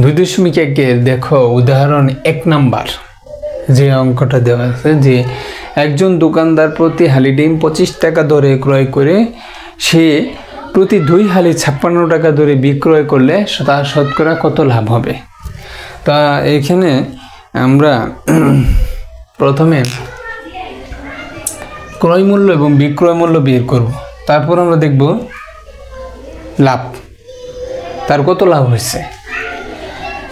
2.1 দেখো উদাহরণ 1 নাম্বার যে অঙ্কটা দেওয়া আছে যে একজন দোকানদার প্রতি হালি ডিম 25 টাকা দরে ক্রয় করে সে প্রতি 2 হালি 56 টাকা দরে বিক্রয় করলে তার শতকরা কত লাভ হবে। তা এখানে আমরা প্রথমে ক্রয় মূল্য এবং বিক্রয় মূল্য বের করব, তারপর আমরা দেখব লাভ, তার কত লাভ হয়েছে।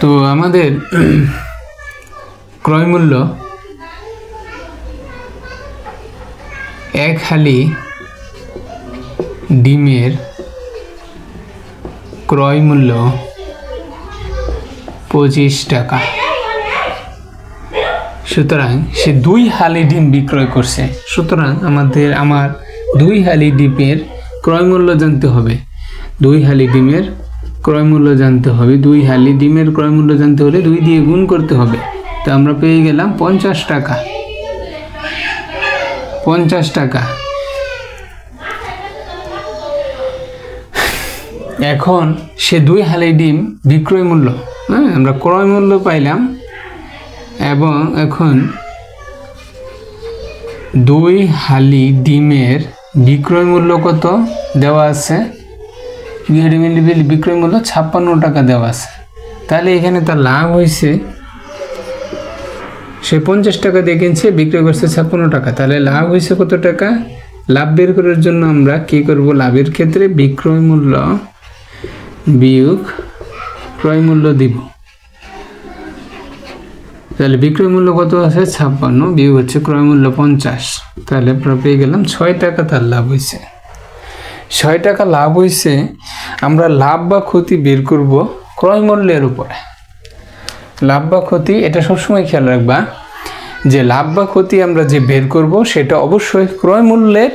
তো আমাদের ক্রয় মূল্য 1 হালি ডিমের ক্রয় মূল্য 25 টাকা। সুতরাং সে 2 হালি ডিম বিক্রয় করছে, সুতরাং আমার 2 হালি ডিমের ক্রয় মূল্য জানতে হবে। 2 হালি ডিমের ক্রয় মূল্য জানতে হবে। 2 হালি ডিমের ক্রয় মূল্য জানতে হলে 2 দিয়ে গুণ করতে হবে। তো আমরা পেয়ে গেলাম 50 টাকা। 50 টাকা। এখন সে 2 হালি ডিম বিক্রয় মূল্য, আমরা ক্রয় মূল্য পাইলাম, এবং এখন 2 হালি ডিমের বিক্রয় মূল্য কত দেওয়া আছে, বিক্রয় মূল্য 56 টাকা দেওয়া আছে। তাহলে এখানে তার লাভ হয়েছে, সে 50 টাকা দিয়ে কিনছে, বিক্রয় করছে 56 টাকা, তাহলে লাভ হয়েছে কত টাকা। লাভ বের করার জন্য আমরা কি করব, লাভের ক্ষেত্রে বিক্রয় মূল্য বিয়োগ ক্রয় মূল্য দিব। তাহলে বিক্রয় মূল্য কত আছে 56 বিয়োগ হচ্ছে ক্রয় মূল্য 50, তাহলে আমরা পেয়ে গেলাম 6 টাকা তার লাভ হয়েছে। 6 টাকা লাভ হয়েছে। আমরা লাভ বা ক্ষতি বের করব ক্রয় মূল্যের উপরে। লাভ বা ক্ষতি এটা সবসময় খেয়াল রাখবা যে লাভ বা ক্ষতি আমরা যে বের করব সেটা অবশ্যই ক্রয় মূল্যের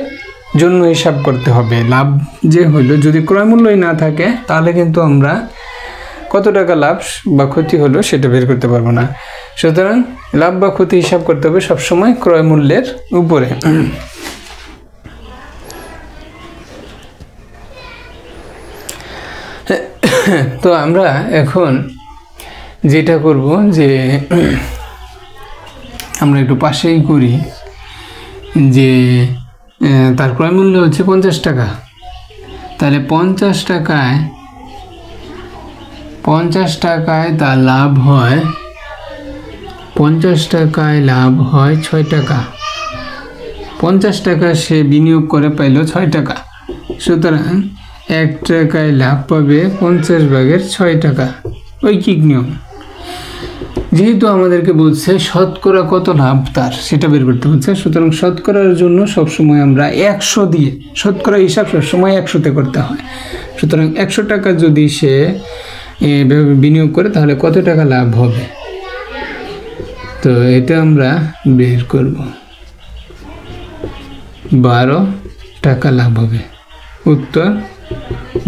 জন্য হিসাব করতে হবে। লাভ যে হইলো যদি ক্রয় মূল্যই না থাকে তাহলে কিন্তু আমরা কত টাকা লাভ বা ক্ষতি হলো সেটা বের করতে পারবো না। সুতরাং লাভ বা ক্ষতি হিসাব করতে হবে সবসময় ক্রয় মূল্যের উপরে। তো আমরা এখন যেটা করব যে আমরা একটু পাশেই করি যে তার ক্রয় মূল্য হচ্ছে 50 টাকা। তাহলে 50 টাকায় তার লাভ হয়, 50 টাকায় লাভ হয় 6 টাকা। 50 টাকা সে বিনিয়োগ করে পাইল 6 টাকা। সুতরাং 1 টাকায় লাভ পাবে 50 ভাগের 6 টাকা। ঐকিক নিয়ম। যেহেতু আমাদেরকে বলছে শতকরা কত লাভ তার সেটা বের করতে হচ্ছে, সুতরাং শতকরার জন্য সবসময় আমরা 100 দিয়ে, শতকরা হিসাব সবসময় 100তে করতে হয়। সুতরাং 100 টাকা যদি সে বিনিয়োগ করে তাহলে কত টাকা লাভ হবে, তো এটা আমরা বের করব। 12 টাকা লাভ হবে। উত্তর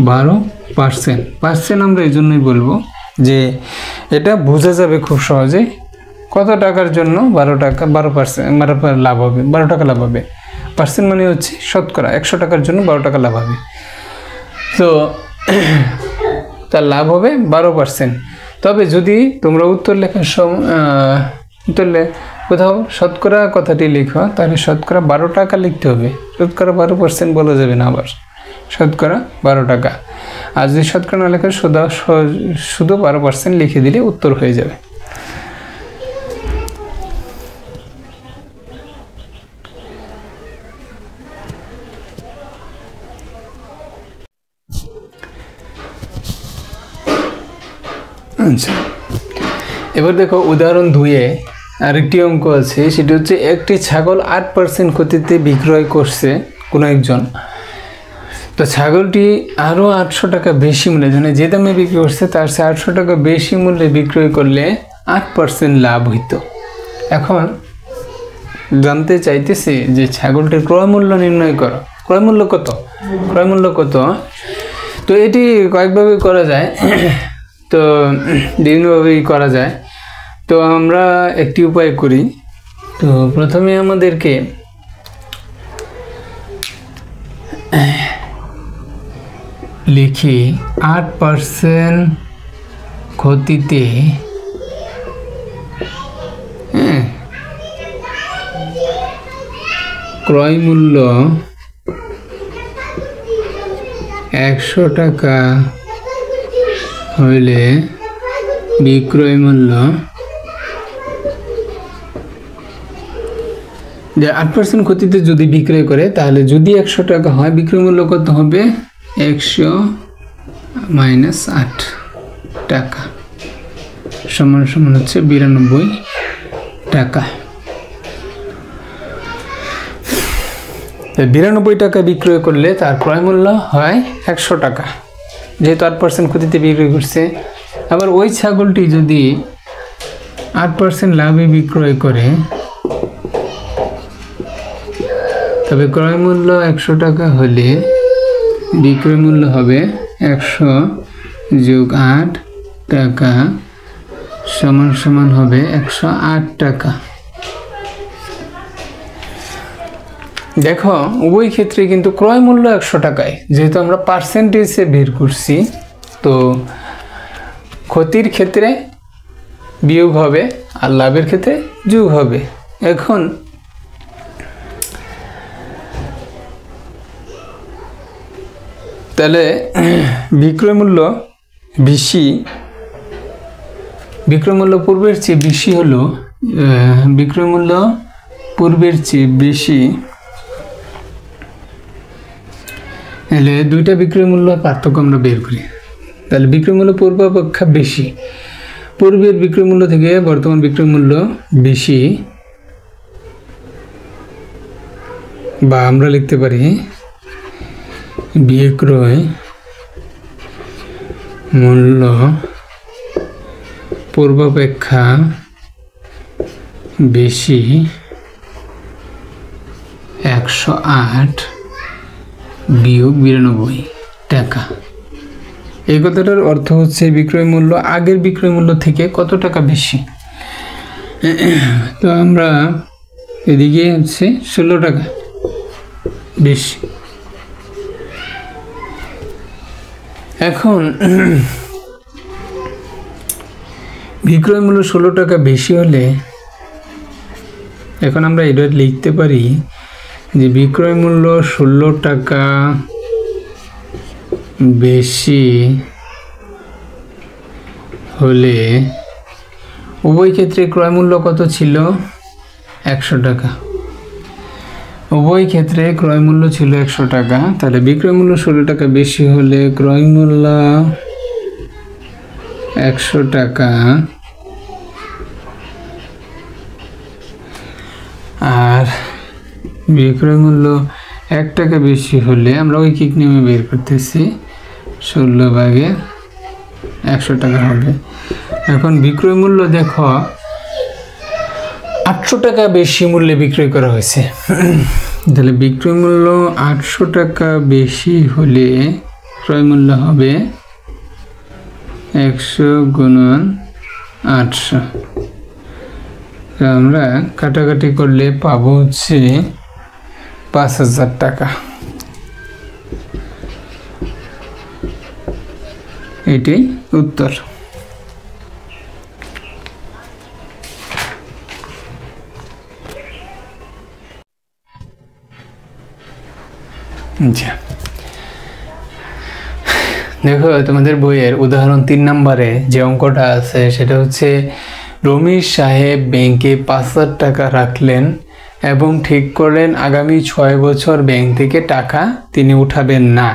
12%। পার্সেন্ট আমরা এই জন্যই বলবো যে এটা বোঝা যাবে খুব সহজে কত টাকার জন্য 12% লাভ হবে, 12 টাকা লাভ হবে। পার্সেন্ট মানে হচ্ছে শতকরা, 100 টাকার জন্য 12 টাকা লাভ হবে। তো তার লাভ হবে 12%। তবে যদি তোমরা উত্তর লেখার সময় কোথাও শতকরা কথাটি লিখো তাহলে শতকরা 12 টাকা লিখতে হবে। শতকরা 12% বলা যাবে না, আবার শতকরা 12 টাকা। আর যদি শতকরা না লেখা শুধু 12% লিখে দিলে উত্তর হয়ে যাবে। আচ্ছা, এবার দেখো উদাহরণ 2-এ আরেকটি অঙ্ক আছে, সেটি হচ্ছে একটি ছাগল 8% ক্ষতিতে বিক্রয় করছে কোনো একজন। তো ছাগলটি আরও 800 টাকা বেশি মূল্যে, মানে যে দামে বিক্রি করছে তার সে 800 টাকা বেশি মূল্যে বিক্রয় করলে 8% লাভ হইতো। এখন জানতে চাইতেছে যে ছাগলটির ক্রয় মূল্য নির্ণয় করো। ক্রয় মূল্য কত? ক্রয় মূল্য কত? তো এটি কয়েকভাবে করা যায়, তো বিভিন্নভাবেই করা যায়। তো আমরা একটি উপায় করি। তো প্রথমে আমাদেরকে লিখি 8% ক্ষতিতে ক্রয় মূল্য 100 টাকা হইলে বিক্রয় মূল্য যে 8% ক্ষতিতে যদি বিক্রয় করে তাহলে যদি 100 টাকা হয় বিক্রয় মূল্য কত হবে 100 - 8 টাকা সমান সমান হচ্ছে 92 টাকা। 92 টাকা বিক্রয় করলে তার ক্রয় মূল্য হয় 100 টাকা, যেহেতু 8% ক্ষতিতে বিক্রয় করছে। আবার ওই ছাগলটি যদি 8% লাভে বিক্রয় করে তবে ক্রয় মূল্য 100 টাকা হলে বিক্রয় মূল্য হবে 100 + 8 টাকা সমান সমান হবে 108 টাকা। দেখো উভয় ক্ষেত্রে কিন্তু ক্রয় মূল্য 100 টাকায়, যেহেতু আমরা পার্সেন্টেজে বের করছি তো ক্ষতির ক্ষেত্রে বিয়োগ হবে আর লাভের ক্ষেত্রে যোগ হবে। এখন তাহলে বিক্রয় মূল্য বেশি, বিক্রয় মূল্য পূর্বের চেয়ে বেশি হলো, বিক্রয় মূল্য পূর্বের চেয়ে বেশি হলে দুইটা বিক্রয় মূল্য পার্থক্য আমরা বের করি। তাহলে বিক্রয় মূল্য পূর্ব অপেক্ষা বেশি, পূর্বের বিক্রয় মূল্য থেকে বর্তমান বিক্রয় মূল্য বেশি, বা আমরা লিখতে পারি বিক্রয় মূল্য পূর্বাপেক্ষা বেশি 108 - 92 টাকা। এই কথাটার অর্থ হচ্ছে বিক্রয় মূল্য আগের বিক্রয় মূল্য থেকে কত টাকা বেশি। তো আমরা এদিকে হচ্ছে 16 টাকা বেশি। এখন বিক্রয় মূল্য 16 টাকা বেশি হলে এখন আমরা এটা লিখতে পারি যে বিক্রয় মূল্য 16 টাকা বেশি হলে উভয় ক্ষেত্রে ক্রয় মূল্য কত ছিল 100 টাকা, উভয় ক্ষেত্রে ক্রয় মূল্য ছিল 100 টাকা। তাহলে বিক্রয় মূল্য 16 টাকা বেশি হলে ক্রয় মূল্য 100 টাকা আর বিক্রয় মূল্য 1 টাকা বেশি হলে আমরা ঐকিক নিয়মে বের করতেছি 16/100 টাকা হবে। এখন বিক্রয় মূল্য দেখো 800 টাকা বেশি মূল্যে বিক্রয় করা হয়েছে। তাহলে বিক্রয় মূল্য 800 টাকা বেশি হলে ক্রয় মূল্য হবে 100 × 800। আমরা কাটাকাটি করলে পাবো হচ্ছে 5000 টাকা। এটাই উত্তর। আচ্ছা দেখো তোমাদের বইয়ের উদাহরণ 3 নম্বরে যে অঙ্কটা আছে সেটা হচ্ছে রমেশ সাহেব ব্যাংকে 5000 টাকা রাখলেন এবং ঠিক করলেন আগামী 6 বছর ব্যাংক থেকে টাকা তিনি উঠাবেন না।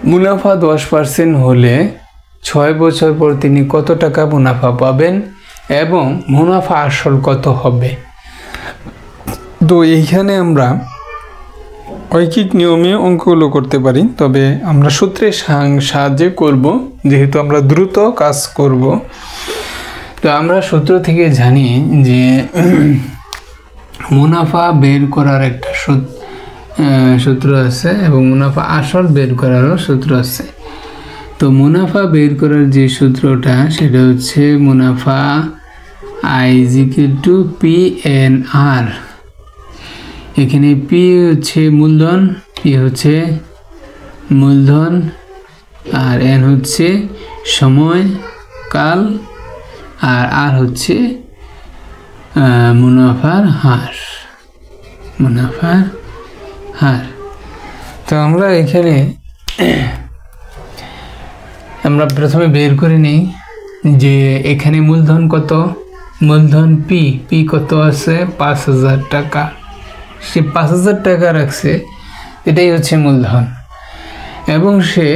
মুনাফা 10% হলে 6 বছর পর তিনি কত টাকা মুনাফা পাবেন এবং মুনাফা আসল কত হবে। তো এইখানে আমরা ঐকিক নিয়মে অঙ্কগুলো করতে পারি, তবে আমরা সূত্রের সাহায্যে করব যেহেতু আমরা দ্রুত কাজ করব। তো আমরা সূত্র থেকে জানি যে মুনাফা বের করার একটা সূত্র আছে এবং মুনাফা আসল বের করারও সূত্র আছে। তো মুনাফা বের করার যে সূত্রটা সেটা হচ্ছে মুনাফা I = PNR। এখানে P হচ্ছে মূলধন, P হচ্ছে মূলধন আর N হচ্ছে সময়কাল, আর হচ্ছে মুনাফার হার। মুনাফার হার। তো আমরা এখানে আমরা প্রথমে বের করে নিই যে এখানে মূলধন কত। মূলধন পি কত আছে 5,000 টাকা। সে 5,000 টাকা রাখছে, এটাই হচ্ছে মূলধন। এবং সে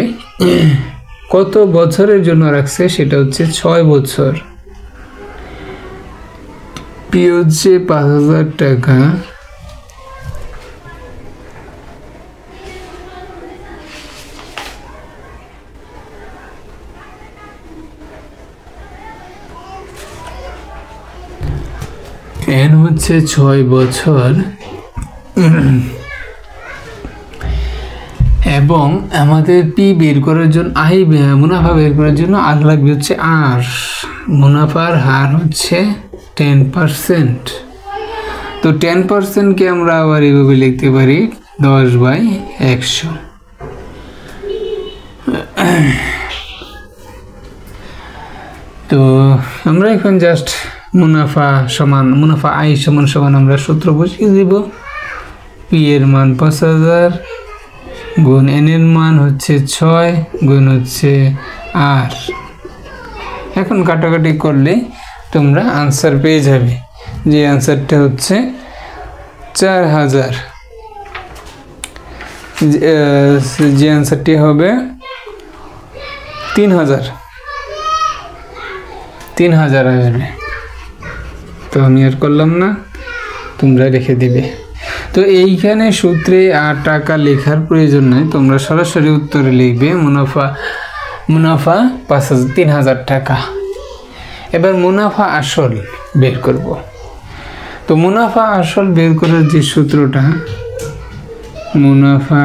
কত বছরের জন্য রাখছে সেটা হচ্ছে 6 বছর। পি হচ্ছে 5,000 টাকা, এন হচ্ছে 6 বছর, এবং আমাদের পি বের করার জন্য মুনাফা বের করার জন্য আর লাগবে হচ্ছে আর। মুনাফার হার হচ্ছে 10%। তো 10%কে আমরা আবার এইভাবে লিখতে পারি 10/100। তো আমরা এখন জাস্ট মুনাফা আই সমান আমরা সূত্র বসিয়ে দিব। পি এর মান 5,000 গুণ এন এর মান হচ্ছে 6 গুণ হচ্ছে আর। এখন কাটাকাটি করলে তোমরা আনসার পেয়ে যাবে, যে আনসারটা হচ্ছে 4,000। যে আনসারটি হবে 3,000 আসবে। তো আমি আর করলাম না, তোমরা রেখে দিবে। তো এইখানে সূত্রে আর টাকা লেখার প্রয়োজন নাই, তোমরা সরাসরি উত্তরে লিখবে মুনাফা 3,000 টাকা। এবার মুনাফা আসল বের করব। তো মুনাফা আসল বের করার যে সূত্রটা, মুনাফা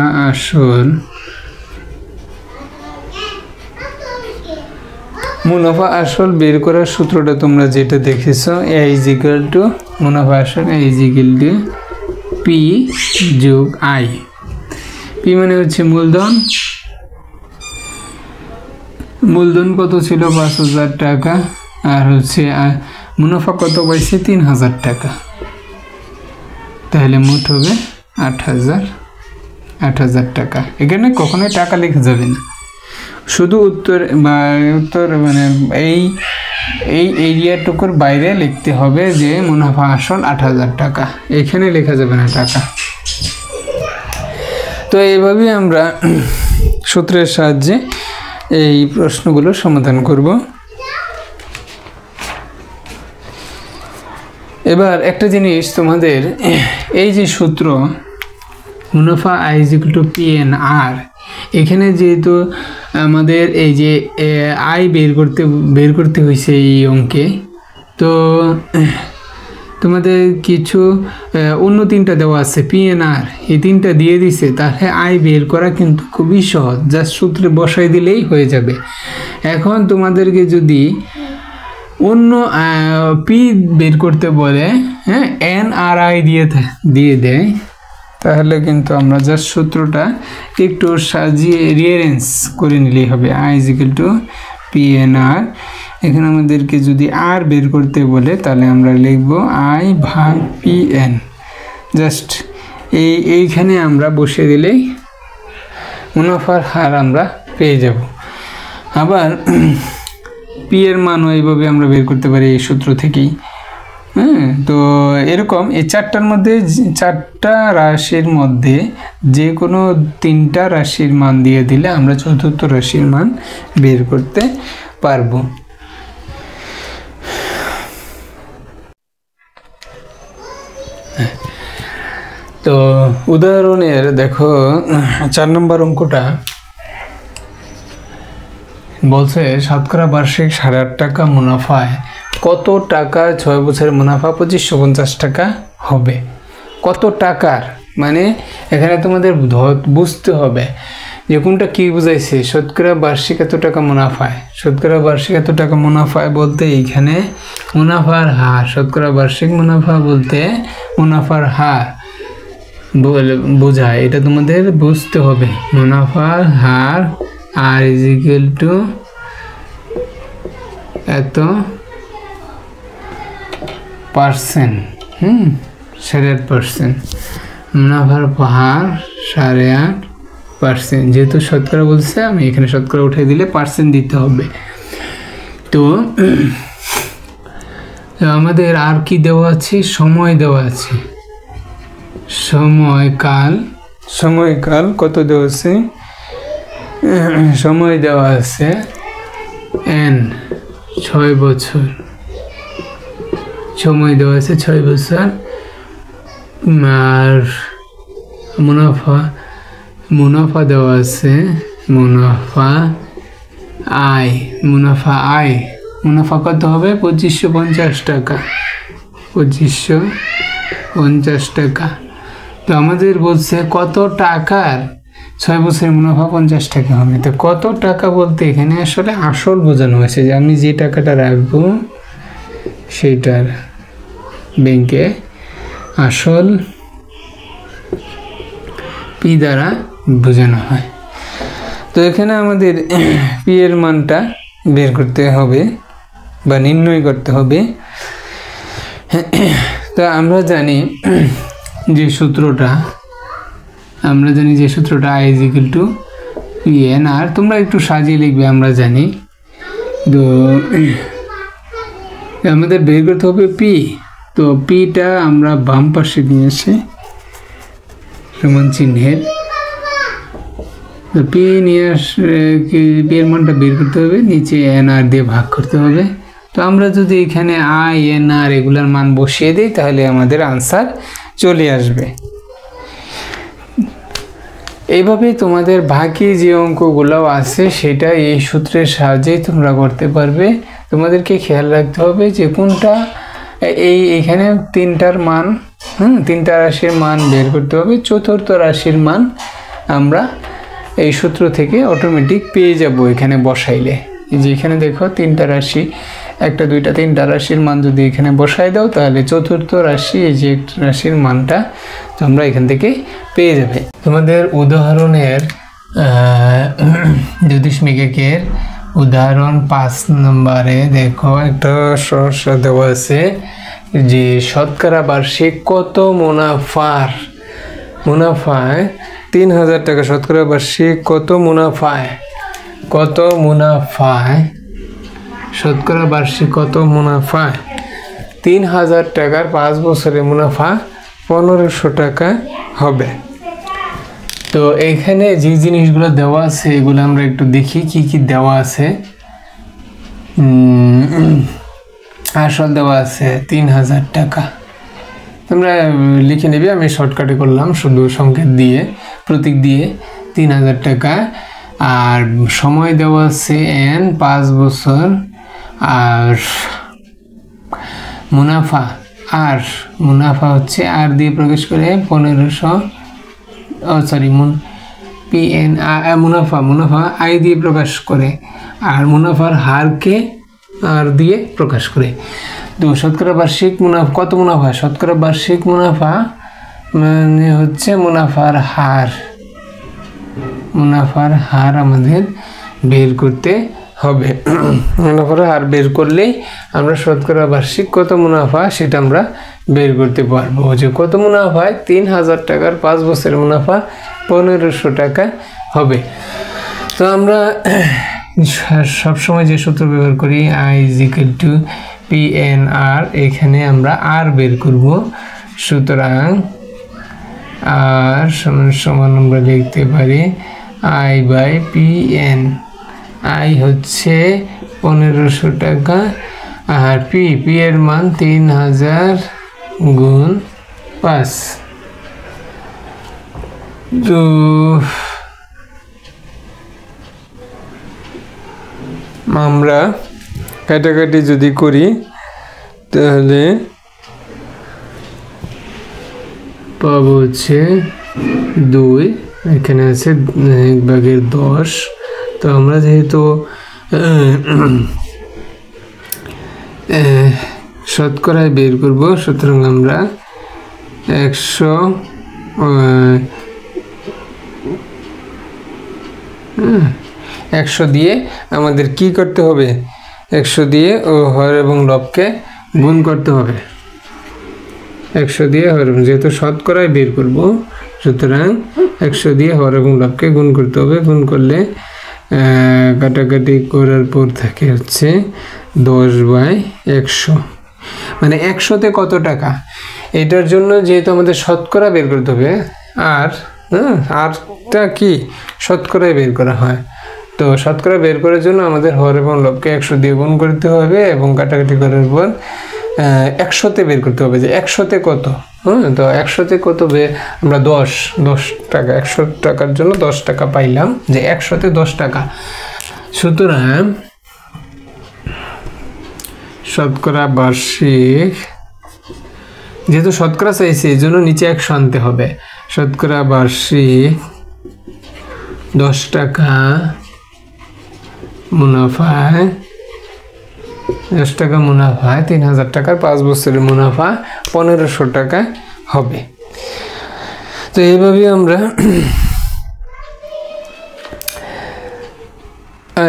আসল বের করার সূত্রটা তোমরা যেটা দেখেছো, A = মুনাফা আসল A = পি যোগ আই। পি মানে হচ্ছে মূলধন কত ছিল 5,000 টাকা, আর হচ্ছে মুনাফা কত পাইছে 3,000 টাকা। তাহলে মোট হবে 8,000 টাকা। এখানে কখনোই টাকা লেখা যাবে না, শুধু উত্তর মানে এই এরিয়াটুকুর বাইরে লিখতে হবে যে মুনাফা আসল 8,000 টাকা, এখানে লেখা যাবে না টাকা। তো এইভাবে আমরা সূত্রের সাহায্যে এই প্রশ্নগুলো সমাধান করব। এবার একটা জিনিস তোমাদের, এই যে সূত্র মুনাফা আই = PNR, এখানে যেহেতু আমাদের এই যে আয় বের করতে হয়েছে এই অঙ্কে, তো তোমাদের কিছু অন্য 3টা দেওয়া আছে PNR, এই 3টা দিয়ে দিছে, তাহলে আয় বের করা কিন্তু খুবই সহজ, জাস্ট সূত্রে বসাই দিলেই হয়ে যাবে। এখন তোমাদেরকে যদি অন্য পি বের করতে বলে, হ্যাঁ, NRI দিয়ে দেয়, তাহলে কিন্তু আমরা জাস্ট সূত্রটা একটু সাজিয়ে রিয়ারেঞ্জ করে নিলেই হবে। I = PNR। এখানে আমাদেরকে যদি আর বের করতে বলে তাহলে আমরা লিখব I/PN। জাস্ট এইখানে আমরা বসিয়ে দিলেই মুনাফার হার আমরা পেয়ে যাব। আবার পি এর মানও এইভাবে আমরা বের করতে পারি এই সূত্র থেকেই। হ্যাঁ, তো এরকম এই 4টা রাশির মধ্যে যে কোনো 3টা রাশির মান দিয়ে দিলে আমরা চতুর্থ রাশির মান বের করতে পারবো। তো উদাহরণের দেখো 4 নম্বর অঙ্কটা বলছে শতকরা বার্ষিক 8.5 টাকা মুনাফায় কত টাকা 6 বছরের মুনাফা 2550 টাকা হবে। কত টাকার মানে এখানে তোমাদের বুঝতে হবে যে কোনটা কি বুঝাইছে। শতকরা বার্ষিক এত টাকা মুনাফায়, শতকরা বার্ষিক এত টাকা মুনাফায় বলতে এইখানে মুনাফার হার, শতকরা বার্ষিক মুনাফা বলতে মুনাফার হার বোঝায়, এটা তোমাদের বুঝতে হবে। মুনাফার হার আর = এত পার্সেন্ট, 8.5%। মুনাফার হার 8.5%। যেহেতু শতকরা বলছে, আমি এখানে শতকরা উঠাই দিলে পার্সেন্ট দিতে হবে। তো আমাদের আর কি দেওয়া আছে, সময় দেওয়া আছে। সময়কাল কত দেওয়া আছে, সময় দেওয়া আছে n 6 বছর, সময় দেওয়া আছে 6 বছর। আর মুনাফা দেওয়া আছে, মুনাফা কত হবে, 2550 টাকা, 2550 টাকা। তো আমাদের বলছে কত টাকার 6 বছরের মুনাফা 50 টাকা হবে। তো কত টাকা বলতে এখানে আসলে আসল বোঝানো হয়েছে, যে আমি যে টাকাটা রাখবো সেইটার ব্যাংকে আসল পি দ্বারা বোঝানো হয়। তো এখানে আমাদের পি এর মানটা বের করতে হবে বা নির্ণয় করতে হবে। তো আমরা জানি যে সূত্রটা, I = PN। আর তোমরা একটু সাজিয়ে লিখবে, আমরা জানি। তো আমাদের বের করতে হবে পি। তো পিটা আমরা বাম পাশে নিয়েছি সমান চিহ্নের। তো পি নিয়ে পি এর মানটা বের করতে হবে, নিচে NR দিয়ে ভাগ করতে হবে। তো আমরা যদি এখানে INR এগুলার মান বসিয়ে দিই, তাহলে আমাদের আনসার চলে আসবে। এইভাবে তোমাদের বাকি যে অঙ্কগুলো আছে সেটা এই সূত্রের সাহায্যেই তোমরা করতে পারবে। তোমাদেরকে খেয়াল রাখতে হবে যে কোনটা এইখানে তিনটার মান, তিনটা রাশির মান বের করতে হবে। চতুর্থ রাশির মান আমরা এই সূত্র থেকে অটোমেটিক পেয়ে যাব এখানে বসাইলে। যে এখানে দেখো তিনটা রাশি, একটা দুইটা তিনটা রাশির মান যদি এখানে বসাই দাও, তাহলে চতুর্থ রাশি এই যে রাশির মানটা তোমরা এখান থেকে পেয়ে যাবে। তোমাদের উদাহরণের জ্যোতিষমিক একের উদাহরণ 5 নম্বরে দেখো একটা সমস্যা দেওয়া আছে যে শতকরা বার্ষিক কত মুনাফায় 3000 টাকা, শতকরা বার্ষিক কত মুনাফায় শতকরা বার্ষিক কত মুনাফায় 3000 টাকার 5 বছরের মুনাফা 1500 টাকা হবে। তো এখানে যে জিনিসগুলো দেওয়া আছে এগুলো আমরা একটু দেখি কি কি দেওয়া আছে। আসল দেওয়া আছে 3000 টাকা, তোমরা লিখে নেবে, আমি শর্টকাটে করলাম শুধু সংকেত দিয়ে প্রতীক দিয়ে 3000 টাকা। আর সময় দেওয়া আছে n 5 বছর। আর মুনাফা হচ্ছে আর দিয়ে প্রকাশ করে 1500, PN মুনাফা আই দিয়ে প্রকাশ করে, আর মুনাফার হারকে আর দিয়ে প্রকাশ করে। তো শতকরা বার্ষিক মুনাফা কত মুনাফা, শতকরা বার্ষিক মুনাফা মানে হচ্ছে মুনাফার হার আমাদের বের করতে হবে। মুনাফার হার বের করলেই আমরা শতকরা বার্ষিক কত মুনাফা সেটা আমরা বের করতে পারবো। যে কত মুনাফায় 3000 টাকার 5 বছরের মুনাফা 1500 টাকা হবে। তো আমরা সবসময় যে সূত্র ব্যবহার করি I = PNR, এখানে আমরা আর বের করব। সুতরাং আর সমান আমরা লিখতে পারি I/PN। I হচ্ছে 1500 টাকা, আর পি এর মান 3000 গুণ 5। তো আমরা কাটাকাটি যদি করি তাহলে পাবো হচ্ছে 2, এখানে আছে 1/10। তো আমরা যেহেতু শতকরায় বের করব, সুতরাং আমরা 100 দিয়ে আমাদের কি করতে হবে, 100 দিয়ে ও হর এবং লবকে গুণ করতে হবে। 100 দিয়ে হর, যেহেতু শতকরায় বের করব, সুতরাং 100 দিয়ে হর এবং লবকে গুণ করতে হবে। গুণ করলে কাটাকাটি করার পর থাকে হচ্ছে 10/100, মানে 100-তে কত টাকা। এটার জন্য যেহেতু আমাদের শতকরা বের করতে হবে, আর আরটা কি শতকরায় বের করা হয়, তো শতকরা বের করার জন্য আমাদের হর এবং লবকে 100 দিয়ে গুণ করতে হবে এবং কাটাকাটি করার পর 100-তে বের করতে হবে যে 100-তে কত। তো 100-তে কত আমরা 10 টাকা, 100 টাকার জন্য 10 টাকা পাইলাম, যে 100-তে 10 টাকা। সুতরাং শতকরা বার্ষিক, যেহেতু শতকরা চাইছে এই জন্য নিচে 100 আনতে হবে। শতকরা বার্ষিক 10 টাকা মুনাফায়, 10 টাকা মুনাফায় 3000 টাকার 5 বছরের মুনাফা 1500 টাকা হবে। তো এইভাবে আমরা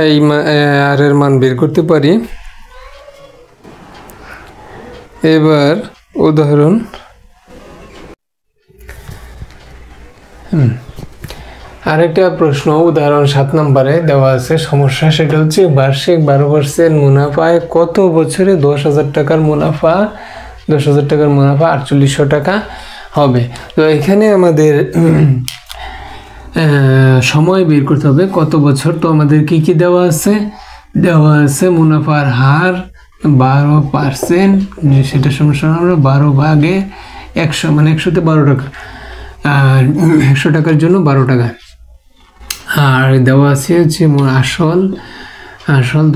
এই আর এর মান বের করতে পারি। এবার উদাহরণ আরেকটা প্রশ্ন, উদাহরণ 7 নম্বরে দেওয়া আছে সমস্যা, সেটা হচ্ছে বার্ষিক 12% মুনাফায় কত বছরে 10,000 টাকার মুনাফা 4800 টাকা হবে। তো এখানে আমাদের সময় বের করতে হবে কত বছর। তো আমাদের কি কি দেওয়া আছে? দেওয়া আছে মুনাফার হার 12%, সেটা সমস্যা আমরা 12/100, মানে 100-তে 12 টাকা, আর 100 টাকার জন্য 12 টাকা। আর দেওয়া আছে হচ্ছে আসল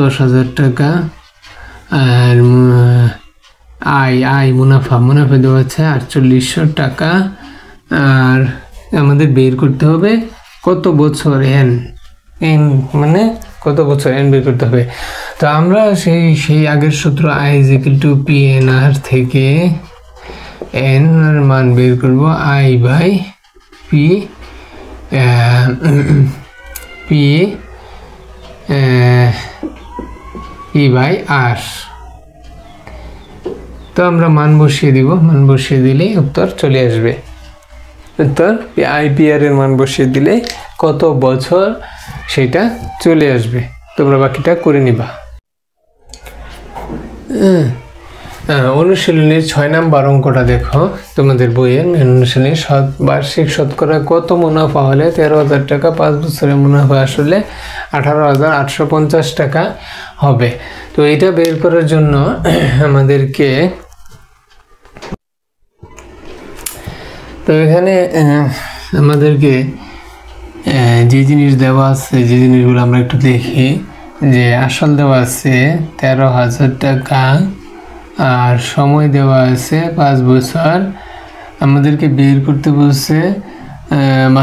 10,000 টাকা, আর মুনাফা দেওয়া আছে 4800 টাকা। আর আমাদের বের করতে হবে কত বছর, এন মানে কত বছর এন বের করতে হবে। তো আমরা সেই আগের সূত্র I=PNR থেকে এন এর মান বের করব I/P/R। তো আমরা মান বসিয়ে দিব, মান বসিয়ে দিলে উত্তর চলে আসবে। উত্তর I/P/R এর মান বসিয়ে দিলে কত বছর সেটা চলে আসবে। তোমরা বাকিটা করে নিবা। অনুশীলনীর 6 নম্বর অঙ্কটা দেখো তোমাদের বইয়ের অনুশীলনী, বার্ষিক শতকরা কত মুনাফা হলে 13,000 টাকা 5 বছরের মুনাফা আসলে 18,850 টাকা হবে। তো এটা বের করার জন্য আমাদেরকে, তো এখানে আমাদেরকে যে জিনিস দেওয়া আছে, যে জিনিসগুলো আমরা একটু দেখি, যে আসল দেওয়া আছে 13,000 টাকা, আর সময় দেওয়া আছে 5 বছর। আমাদেরকে বের করতে বলছে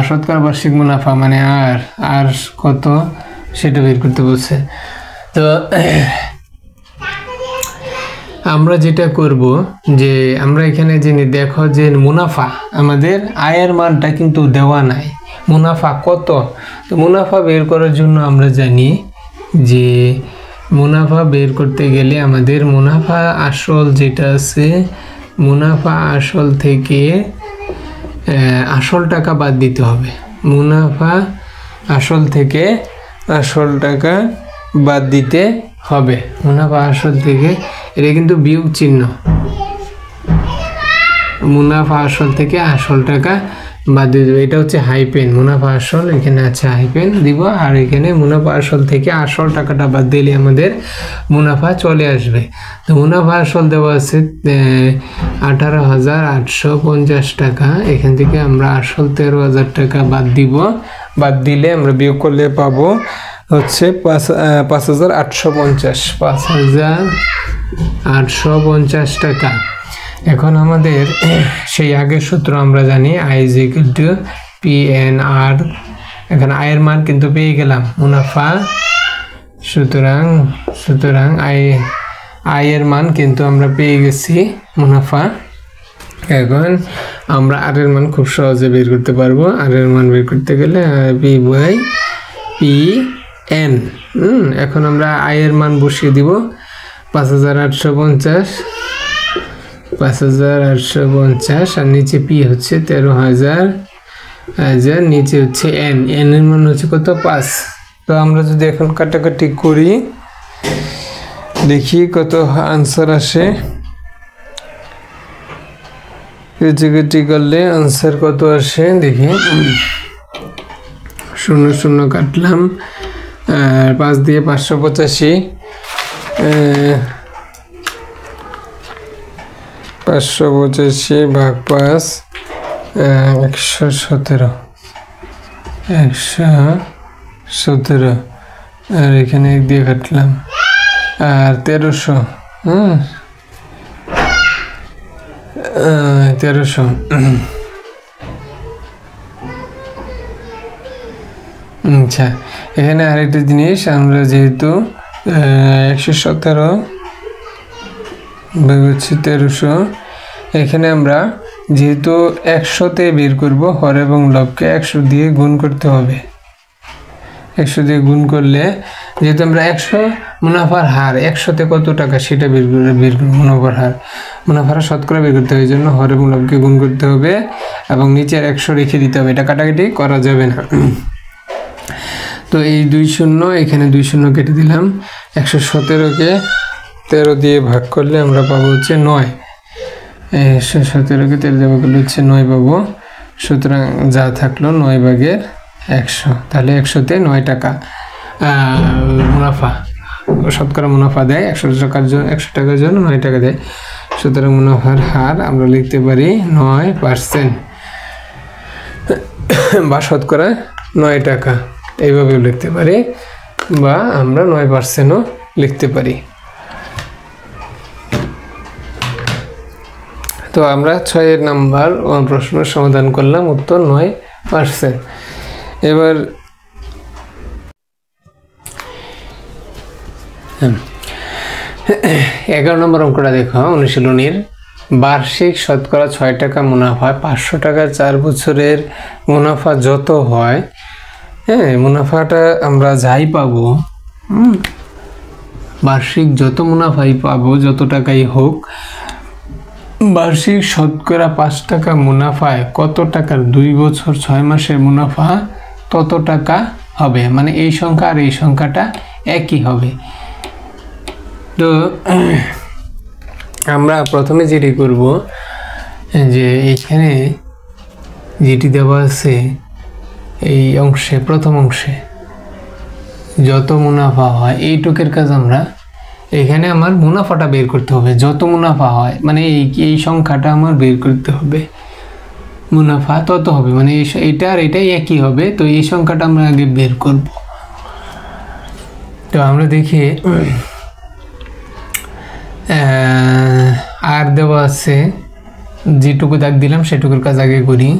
শতকরা বার্ষিক মুনাফা, মানে আর কত সেটা বের করতে বলছে। তো আমরা যেটা করব, যে আমরা এখানে জেনে দেখো যে মুনাফা, আমাদের আয়ের মানটা কিন্তু দেওয়া নাই, মুনাফা কত। তো মুনাফা বের করার জন্য আমরা জানি যে মুনাফা বের করতে গেলে আমাদের মুনাফা আসল যেটা আছে, মুনাফা আসল থেকে আসল টাকা বাদ দিতে হবে। মুনাফা আসল থেকে আসল টাকা বাদ দিতে হবে। মুনাফা আসল থেকে, এটা কিন্তু বিয়োগ চিহ্ন, মুনাফা আসল থেকে আসল টাকা বাদ দিয়ে দেবে। এটা হচ্ছে হাইপেন, মুনাফা আসল এখানে আছে হাইপেন দিব, আর এখানে মুনাফা আসল থেকে আসল টাকাটা বাদ দিলে আমাদের মুনাফা চলে আসবে। তো মুনাফা আসল দেওয়া আছে 18,850 টাকা, এখান থেকে আমরা আসল 13,000 টাকা বাদ দিব। বাদ দিলে আমরা বিয়োগ করলে পাবো হচ্ছে 5,850 টাকা। এখন আমাদের সেই আগের সূত্র আমরা জানি I=PNR। এখানে আয়ের মান কিন্তু পেয়ে গেলাম, মুনাফা, সুতরাং আয়ের মান কিন্তু আমরা পেয়ে গেছি মুনাফা। এখন আমরা আর এর মান খুব সহজে বের করতে পারবো। আর এর মান বের করতে গেলে এন। এখন আমরা আয়ের মান বসিয়ে দিব 5850, 5850, আর নিচে পি হচ্ছে 13,000, নিচে হচ্ছে এন, এন এর মান হচ্ছে কত 5। তো আমরা যদি এখন কাটাকাটি করি দেখি কত আনসার আসে। কাটাকাটি করলে আনসার কত আসে দেখি। 0 0 কাটলাম, 5 দিয়ে 585, 585 ভাগ 5, 117, 117, আর এখানে 1 দিয়ে কাটলাম, আর 1300, 1300। আচ্ছা, এখানে আরেকটা জিনিস, আমরা যেহেতু 117 ভাগ হচ্ছে 1300, এখানে আমরা যেহেতু 100-তে বের করব, হর এবং লবকে 100 দিয়ে গুণ করতে হবে। 100 দিয়ে গুণ করলে যেহেতু আমরা 100 মুনাফার হার, 100-তে কত টাকা সেটা বের করব, মুনাফার শতকরা বের করতে হবে, এই জন্য হর এবং লবকে গুণ করতে হবে এবং নিচের 100 রেখে দিতে হবে, এটা কাটাকাটি করা যাবে না। তো এই 2 শূন্য, এখানে 2 শূন্য কেটে দিলাম, 117-কে 13 দিয়ে ভাগ করলে আমরা পাবো হচ্ছে 9, 117-কে 13 দিয়ে ভাগ করলে হচ্ছে 9 পাবো। সুতরাং যা থাকলো 9 ভাগের 100, তাহলে 100-তে 9 টাকা মুনাফা, শতকরা মুনাফা দেয়। 100 টাকার জন্য 9 টাকা দেয়। সুতরাং মুনাফার হার আমরা লিখতে পারি 9%, বা শতকরা 9 টাকা, এইভাবেও লিখতে পারি, বা আমরা 9%ও লিখতে পারি। তো আমরা 6 নাম্বার প্রশ্ন সমাধান করলাম, উত্তর 9%। এবার 11 নম্বর অঙ্কটা দেখো, অনুশীলনীর। বার্ষিক শতকরা 6 টাকা মুনাফা 500 টাকার 4 বছরের মুনাফা যত হয়, মুনাফাটা আমরা যাই পাবো, বার্ষিক যত মুনাফাই পাবো, যত টাকাই হোক, বার্ষিক শতকরা 5 টাকা মুনাফায় কত টাকার 2 বছর 6 মাসের মুনাফা তত টাকা হবে, মানে এই সংখ্যা আর এই সংখ্যাটা একই হবে। তো আমরা প্রথমে যেটি করব, যে এইখানে যেটি দেওয়া আছে এই অংশে, প্রথম অংশে যত মুনাফা হয়, এইটুকের কাজ আমরা এখানে আমার মুনাফাটা বের করতে হবে, যত মুনাফা হয়, মানে এই সংখ্যাটা আমার বের করতে হবে, মুনাফা তত হবে, মানে এইটা আর এটাই একই হবে। তো এই সংখ্যাটা আমরা আগে বের করব। তো আমরা দেখি আর দেওয়া আছে, যেটুকু দাগ দিলাম সেটুকুর কাজ আগে করি।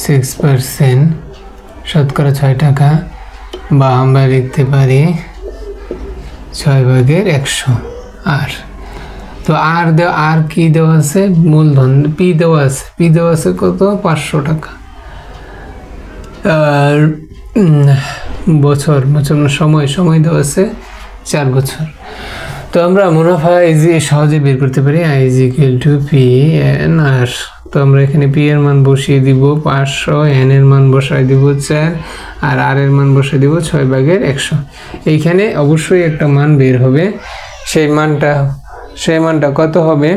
%, শতকরা 6 টাকা, বা আমরা লিখতে পারি 6 ভাগের 100। আর তো আর কি দেওয়া আছে, মূলধন পি দেওয়া আছে, কত 500 টাকা, আর বছর সময় দেওয়া আছে 4 বছর। তো আমরা মুনাফা সহজে বের করতে পারি, I = P/N/R। তো আমরা এখানে পি এর মান বসিয়ে দিব 500, এন এর মান বসাই দিব 4, আর আর এর মান বসাই দিব 6 ভাগের 100। এইখানে অবশ্যই একটা মান বের হবে, সেই মানটা কত হবে?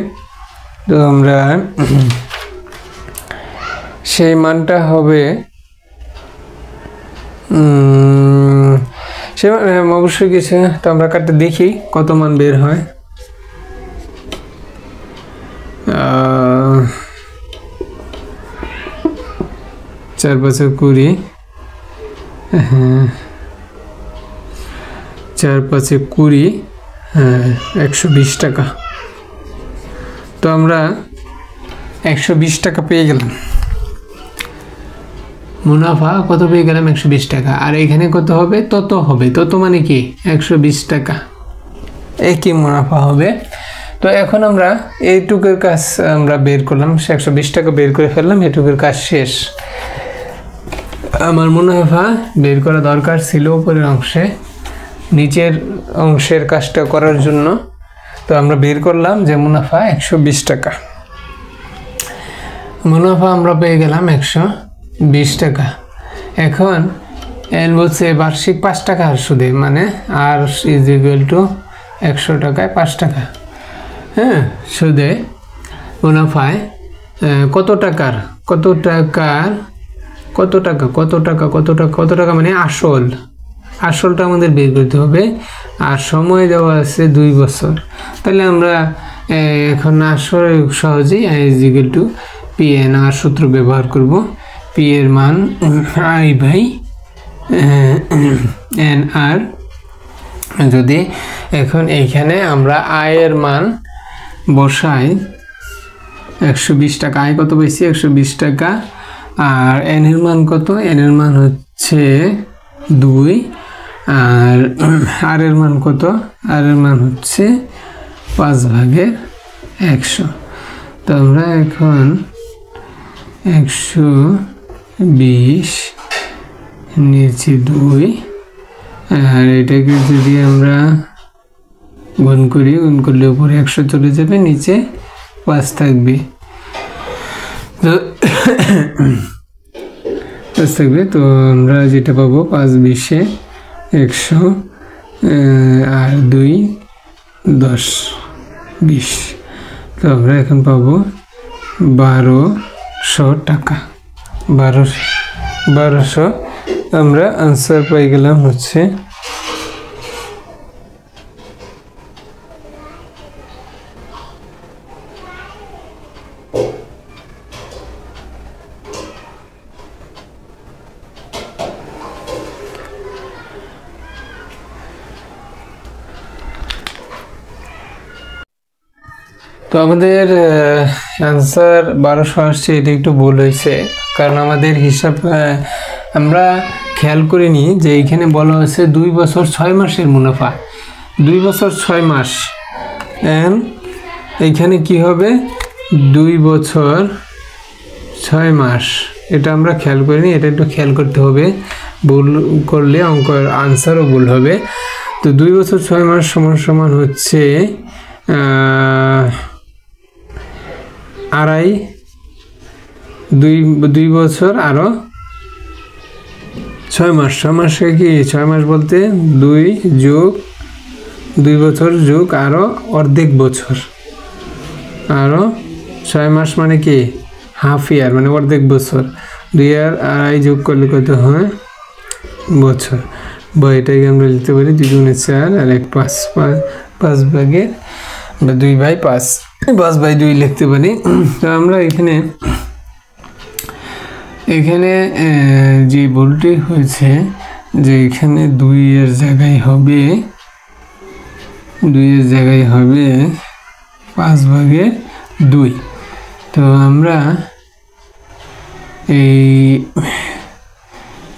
তো আমরা সেই মানটা হবে অবশ্যই কিছু। তো আমরা কাটতে দেখি কত মান বের হয়। 4 5 20, 4 5 20, 120 টাকা। তো আমরা 120 টাকা পেয়ে গেলাম, মুনাফা কত পেয়ে গেলাম? 120 টাকা। আর এখানে কত হবে? তত হবে। তত মানে কি? 120 টাকা, একই মুনাফা হবে। তো এখন আমরা এইটুকুর কাজ আমরা বের করলাম, 120 টাকা বের করে ফেললাম, এটুকুর কাজ শেষ। আমার মুনাফা বের করা দরকার ছিল উপরের অংশে, নিচের অংশের কাজটা করার জন্য। তো আমরা বের করলাম যে মুনাফা 120 টাকা। মুনাফা আমরা পেয়ে গেলাম 120 টাকা। এখন এন বলছে বার্ষিক 5 টাকার সুদে, মানে আর ইজ ইকুয়াল টু 100 টাকায় 5 টাকা। হ্যাঁ, সুদে মুনাফায় কত টাকার মানে আসলটা আমাদের বের করতে হবে। আর সময় দেওয়া আছে 2 বছর। তাহলে আমরা এখন আসল সহজেই I is equal to P N R সূত্র ব্যবহার করব। পি এর মান আই বাই এন আর। যদি এখন এইখানে আমরা আই এর মান বসাই 120 টাকা, আয় কত পাইছি 120 টাকা। আর এন এর মান কত, এন এর মান হচ্ছে 2, আর আর এর মান কত, আর এর মান হচ্ছে 5/100। তো আমরা এখন 120 নিচে 2, আর এটাকে যদি আমরা গুণ করি, গুণ করলে উপরে 100 চলে যাবে, নিচে 5 থাকবে। তো 5 থাকবে। তো আমরা যেটা পাবো 5×20 100, আর 2 10 20। তো আমরা এখন পাবো 1200 টাকা। 1200 আমরা আনসার পাই গেলাম হচ্ছে তো আমাদের আনসার 1200 আসছে। এটা একটু ভুল হয়েছে, কারণ আমাদের হিসাব আমরা খেয়াল করিনি যে এইখানে বলা হয়েছে 2 বছর 6 মাসের মুনাফা। 2 বছর 6 মাস, এইখানে কি হবে 2 বছর 6 মাস। এটা আমরা খেয়াল করিনি, এটা একটু খেয়াল করতে হবে। ভুল করলে অঙ্কের আনসারও ভুল হবে। তো 2 বছর 6 মাস সমান হচ্ছে আড়াই, 2 বছর আরো 6 মাস। 6 মাসে কি 6 মাস বলতে 2 যোগ 2 বছর যোগ আরো অর্ধেক বছর, আরো 6 মাস মানে কি হাফ ইয়ার, মানে অর্ধেক বছর। 2 আর আড়াই যোগ করলে কত হয় বছর। বা এটাকে আমরা লিখতে পারি 2 × 4 আর 1 5, 5/2 5/2 লিখতে পারি। তো আমরা এখানে যে ভুলটি হয়েছে যে এখানে 2 এর জায়গায় হবে 5/2। তো আমরা এই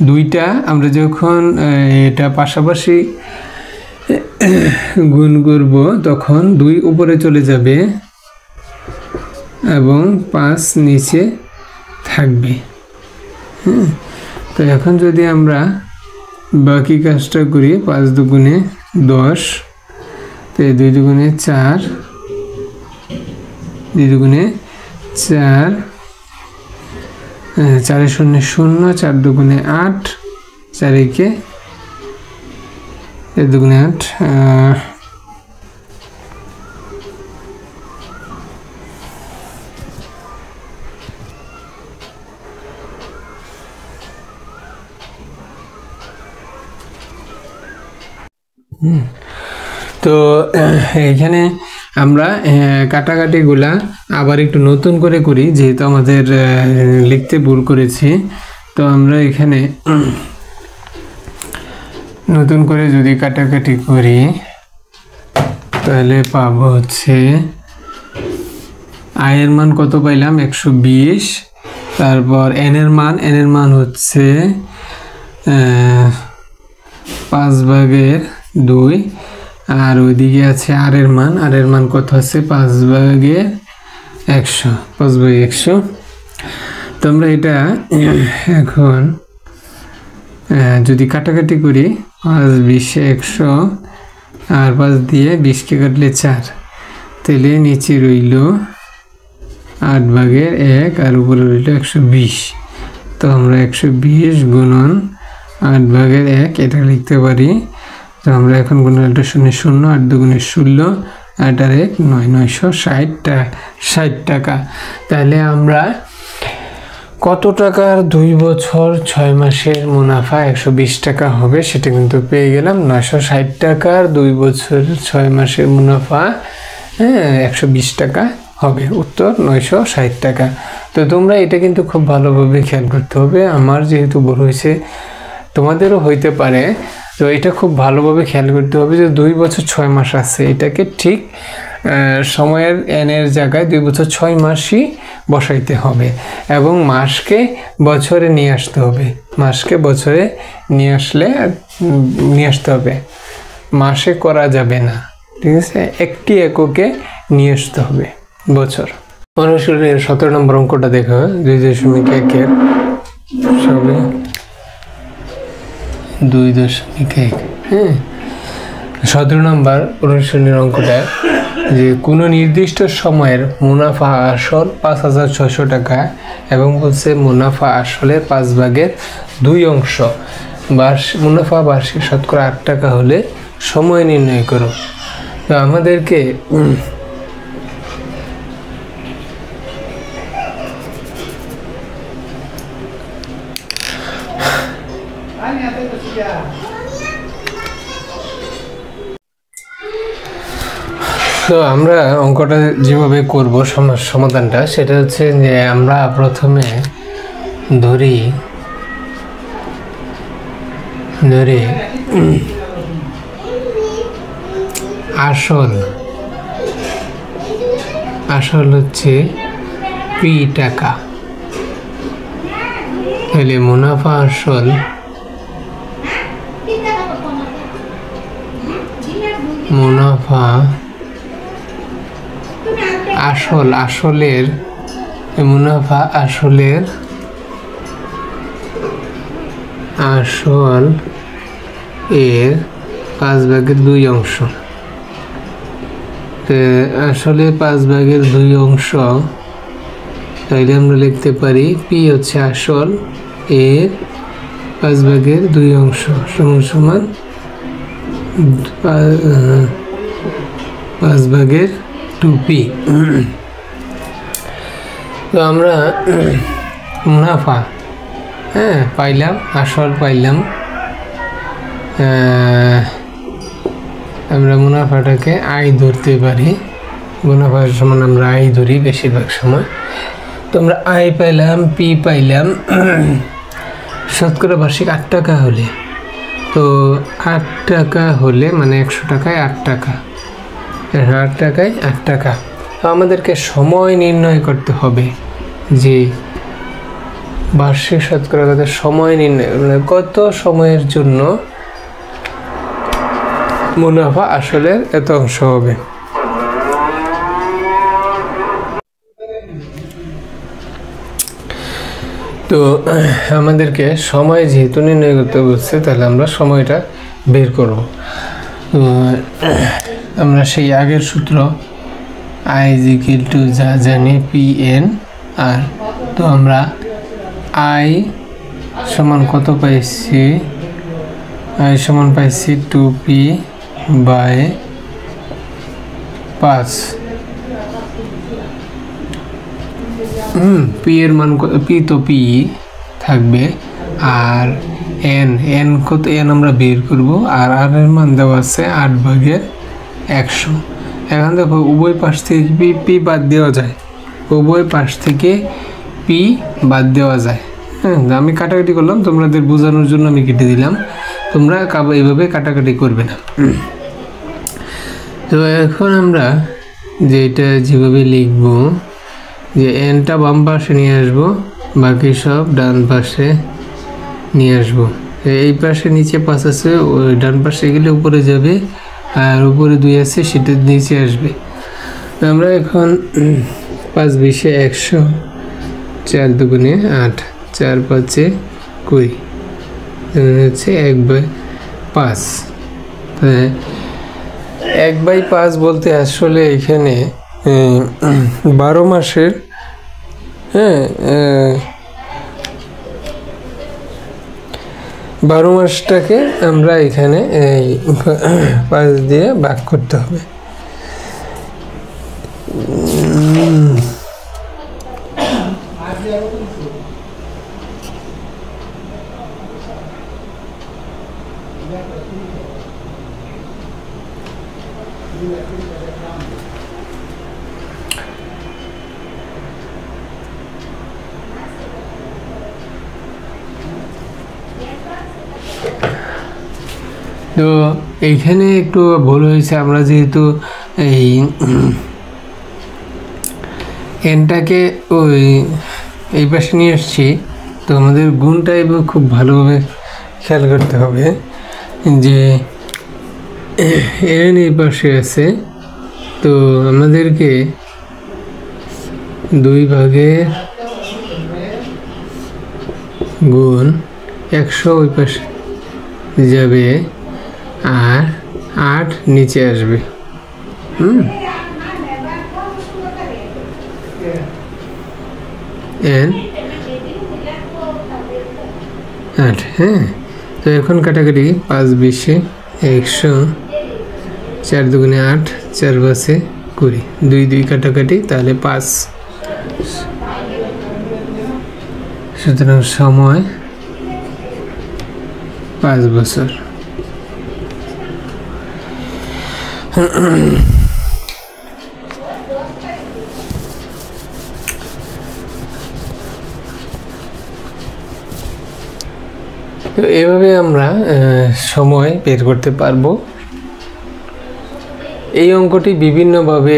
2টা আমরা যখন এটা পাশাপাশি গুণ করব তখন 2 উপরে চলে যাবে এবং 5 নিচে থাকবে। তো এখন যদি আমরা বাকি কাজটা করি, 5 দুগুণে 10, তো 2 দুগুণে 4, 2 দুগুণে 4, 4 0 0, 4 দুগুণে 8, 4 একে 4 দুগুণে 8, তো এখানে আমরা কাটাকাটিগুলা আবার একটু নতুন করে করি, যেহেতু আমাদের লিখতে ভুল করেছি। তো আমরা এখানে নতুন করে যদি কাটাকাটি করি তাহলে পাবো হচ্ছে আয়ের মান কত পাইলাম 120। তারপর এন এর মান হচ্ছে 5/2, আর ওইদিকে আছে আর এর মান কত আছে 5/100। তো আমরা এটা এখন যদি কাটাকাটি করি 5 20 100 আর 5 দিয়ে 20কে কাটলে 4, তাহলে নিচে রইল 8 ভাগের 1 আর উপরে রইল 120। তো আমরা 120 গুণন 8 ভাগের 1 এটা লিখতে পারি। তো আমরা এখন গুণনটা 0 0 8 দুগুণে 16 8 আর 1 9 960 টাকা। তাহলে আমরা কত টাকার 2 বছর 6 মাসের মুনাফা 120 টাকা হবে সেটা কিন্তু পেয়ে গেলাম। 960 টাকার 2 বছর 6 মাসের মুনাফা 120 টাকা হবে। উত্তর 960 টাকা। তো তোমরা এটা কিন্তু খুব ভালোভাবে খেয়াল করতে হবে। আমার যেহেতু বড় হয়েছে তোমাদেরও হইতে পারে, তো এটা খুব ভালোভাবে খেয়াল করতে হবে যে 2 বছর 6 মাস আছে, এটাকে ঠিক সময়ের এনের জায়গায় 2 বছর 6 মাসই বসাইতে হবে এবং মাসকে বছরে নিয়ে আসতে হবে। মাসকে বছরে নিয়ে আসতে হবে, মাসে করা যাবে না, ঠিক আছে? একটি এককে নিয়ে আসতে হবে বছর। অনুশীলনের 17 নম্বর অঙ্কটা দেখো, 2.1 এর সবে 2.1। হ্যাঁ, 17 নম্বর অনুশীলনের অঙ্কটা যে কোনো নির্দিষ্ট সময়ের মুনাফা আসল 5600 টাকা এবং বলছে মুনাফা আসলের 5 ভাগের 2 অংশ মুনাফা বার্ষিক শতকরা 8 টাকা হলে সময় নির্ণয় করো। তো আমাদেরকে তো আমরা অঙ্কটা যেভাবে করব সমাধানটা সেটা হচ্ছে যে আমরা প্রথমে ধরি আসল হচ্ছে পি টাকা, তাহলে মুনাফা আসল আসলের মুনাফা আসল এর 5 ভাগের 2 অংশ। আসলে 5 ভাগের 2 অংশ, তাইলে আমরা লিখতে পারি পি হচ্ছে আসল এর 5 ভাগের 2 অংশ সমান 5 ভাগের 2p। তো আমরা মুনাফা পাইলাম, আসল পাইলাম, আমরা মুনাফাটাকে আয় ধরতে পারি। মুনাফার সমান আমরা আয় ধরি বেশিরভাগ সময়। তো আমরা আয় পাইলাম, পি পাইলাম। শতকরা বার্ষিক 8 টাকা হলে, তো 8 টাকা হলে মানে 100 টাকায় 8 টাকা, 8 টাকায় 8 টাকা। তো আমাদেরকে সময় নির্ণয় করতে হবে যে বার্ষিক শতকরা কত সময় নির্ণয়, মানে কত সময়ের জন্য মুনাফা আসলে এত অংশ হবে। তো আমাদেরকে সময় যেহেতু নির্ণয় করতে বলছে, তাহলে আমরা সময়টা বের করব। আমরা সেই আগের সূত্র আই ইজ ইকুয়াল টু যা জানি পি এন আর, তো আমরা আই সমান কত পাইছি, আই সমান পাইছি 2p বাই 5। পি এর মান পি তো পি থাকবে, আর এন কত, এন আমরা বের করব, আর আর এর মান দেওয়া আছে 8 ভাগের 100। এখন দেখো উভয় পাশ থেকে পি বাদ দেওয়া যায়, উভয় পাশ থেকে পি বাদ দেওয়া যায়। হ্যাঁ, আমি কাটাকাটি করলাম তোমাদের বোঝানোর জন্য, আমি কেটে দিলাম, তোমরা এইভাবে কাটাকাটি করবে না। তো এখন আমরা যেটা যেভাবে লিখব যে এনটা বাম পাশে নিয়ে আসবো, বাকি সব ডান পাশে নিয়ে আসবো। এই পাশে নিচে 5 আছে, ওই ডান পাশে গেলে উপরে যাবে, আর উপরে 2 আছে সেটা নিচে আসবে। আমরা এখন 5 20 100, 4 দুগুণে 8, 4 5 20, হচ্ছে 1/5। 1/5 বলতে আসলে এখানে 12 মাসের, হ্যাঁ, 12 মাসটাকে আমরা এখানে 5 দিয়ে ভাগ করতে হবে। তো এইখানে একটু ভুল হয়েছে, আমরা যেহেতু এনটাকে এই পাশে নিয়ে আসছি, তো আমাদের গুণটাই খুব ভালোভাবে খেয়াল করতে হবে যে এন এই পাশে আছে, তো আমাদেরকে 2 গুণ 100 ওই পাশে যাবে আর 8 নিচে আসবে। এন 8, হ্যাঁ। তো এখন কাটাকাটি 5 20 100, 4 2 8, 4 5 20, 2 2 কাটাকাটি, তাহলে 5। সুতরাং সময় 5 বছর। তো এভাবে আমরা সময় বের করতে পারবো। এই অঙ্কটি বিভিন্নভাবে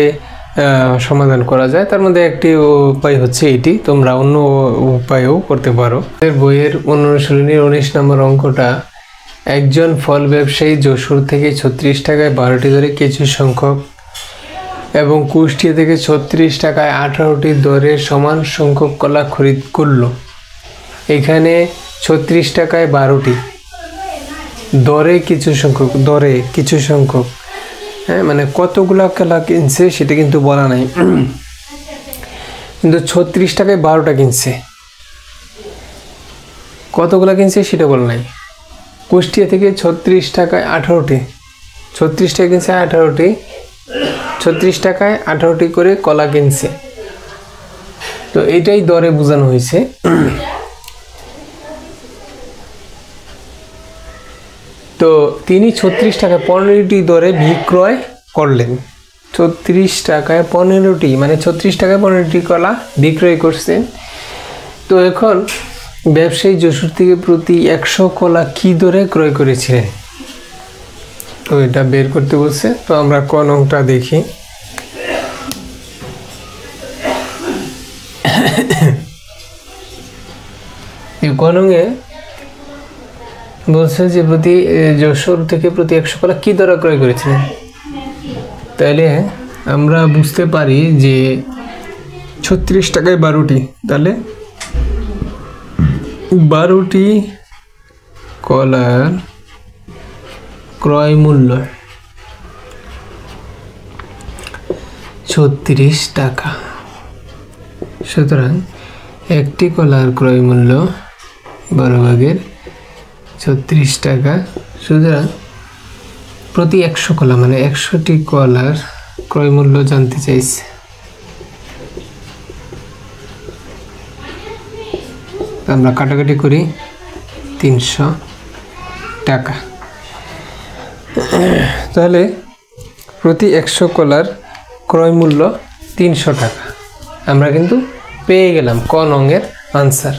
সমাধান করা যায়, তার মধ্যে একটি উপায় হচ্ছে এটি, তোমরা অন্য উপায়েও করতে পারো। বইয়ের অনুশীলনীর 19 নম্বর অঙ্কটা, একজন ফল ব্যবসায়ী যশোর থেকে 36 টাকায় 12টি দরে কিছু সংখ্যক এবং কুষ্টিয়া থেকে 36 টাকায় 18টি দরে সমান সংখ্যক কলা খরিদ করলো। এখানে 36 টাকায় 12টি, দরে কিছু সংখ্যক, হ্যাঁ, মানে কতগুলা কলা কিনছে সেটা কিন্তু বলা নাই, কিন্তু 36 টাকায় 12টা কিনছে, কতগুলা কিনছে সেটা বলা নাই। কুষ্টিয়া থেকে 36 টাকায় 18টি, 36 টাকা কিনছে 18টি, 36 টাকায় 18টি করে কলা কিনছে, তো এটাই দরে বোঝানো হয়েছে। তো তিনি 36 টাকায় 15টি দরে বিক্রয় করলেন। 36 টাকায় 15টি, মানে 36 টাকায় 15টি কলা বিক্রয় করছেন। তো এখন ব্যবসায়ী যশোর থেকে প্রতি 100 কলা কি দরে ক্রয় করেছিলেন, তো এটা বের করতে বলছে। তো আমরা ক নংটা দেখি। এই ক নংয়ে বলছে যে যশোর থেকে প্রতি 100 কলা কি দরে ক্রয় করেছিলেন। তাহলে আমরা বুঝতে পারি যে 36 টাকায় 12টি, তাহলে 12টি কলার ক্রয় মূল্য 36 টাকা। সুতরাং একটি কলার ক্রয় মূল্য 12/36 টাকা। সুতরাং প্রতি 100 কলা, মানে 100টি কলার ক্রয় মূল্য জানতে চাইছে। আমরা কাটাকাটি করি, 300 টাকা। তাহলে প্রতি 100 কলার ক্রয় মূল্য 300 টাকা। আমরা কিন্তু পেয়ে গেলাম ক নংয়ের আনসার।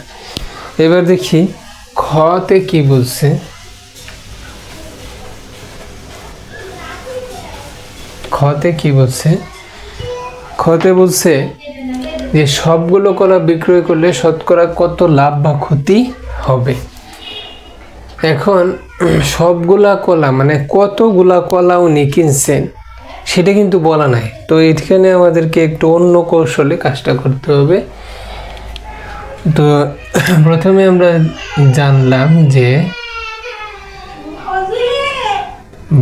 এবার দেখি খতে কি বলছে। খতে বলছে যে সবগুলো কলা বিক্রয় করলে শতকরা কত লাভ বা ক্ষতি হবে। এখন সবগুলা কলা মানে কতগুলা কলা উনি কিনছেন সেটা কিন্তু বলা নাই। তো এখানে আমাদেরকে একটু অন্য কৌশলে কাজটা করতে হবে। তো প্রথমে আমরা জানলাম যে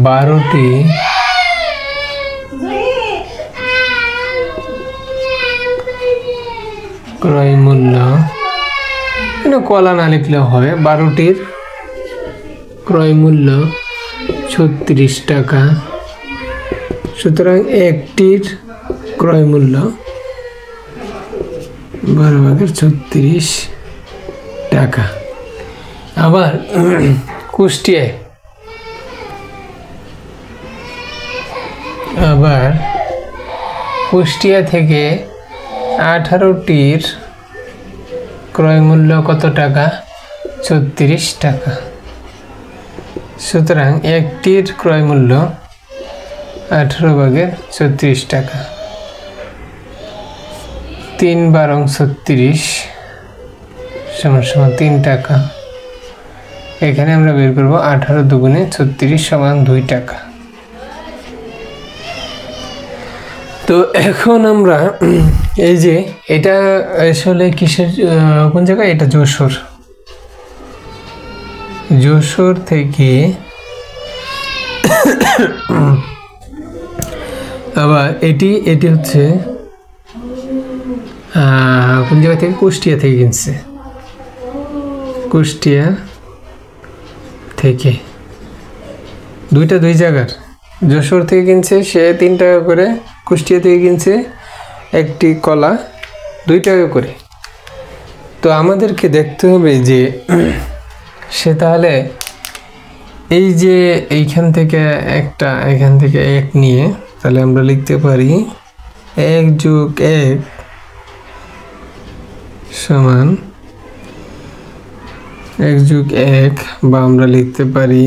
12টি ক্রয় মূল্য, কলা না লিখলেও হবে, 12টির ক্রয় মূল্য 36 টাকা। সুতরাং একটির ক্রয় মূল্য 12/36 টাকা। আবার কুষ্টিয়া থেকে 18টির ক্রয় মূল্য কত টাকা? 36 টাকা। সুতরাং একটির ক্রয় মূল্য 18/36 টাকা। 3/36 = 3 টাকা। এখানে আমরা বের করব 18 দুগুণে 36 = 2 টাকা। তো এখন আমরা এই যে এটা আসলে কিসের কোন জায়গায়? এটা যশোর থেকে আবার এটি হচ্ছে কোন জায়গা থেকে? কুষ্টিয়া থেকে কিনছে। কুষ্টিয়া থেকে, দুইটা দুই জায়গার। যশোর থেকে কিনছে সে 3 টাকা করে, কুষ্টিয়া থেকে কিনছে একটি কলা 2 টাকা করে। তো আমাদেরকে দেখতে হবে যে সে তাহলে এই যে এইখান থেকে একটা, এখান থেকে 1 নিয়ে, তাহলে আমরা লিখতে পারি 1 + 1 সমান 1 + 1, বা আমরা লিখতে পারি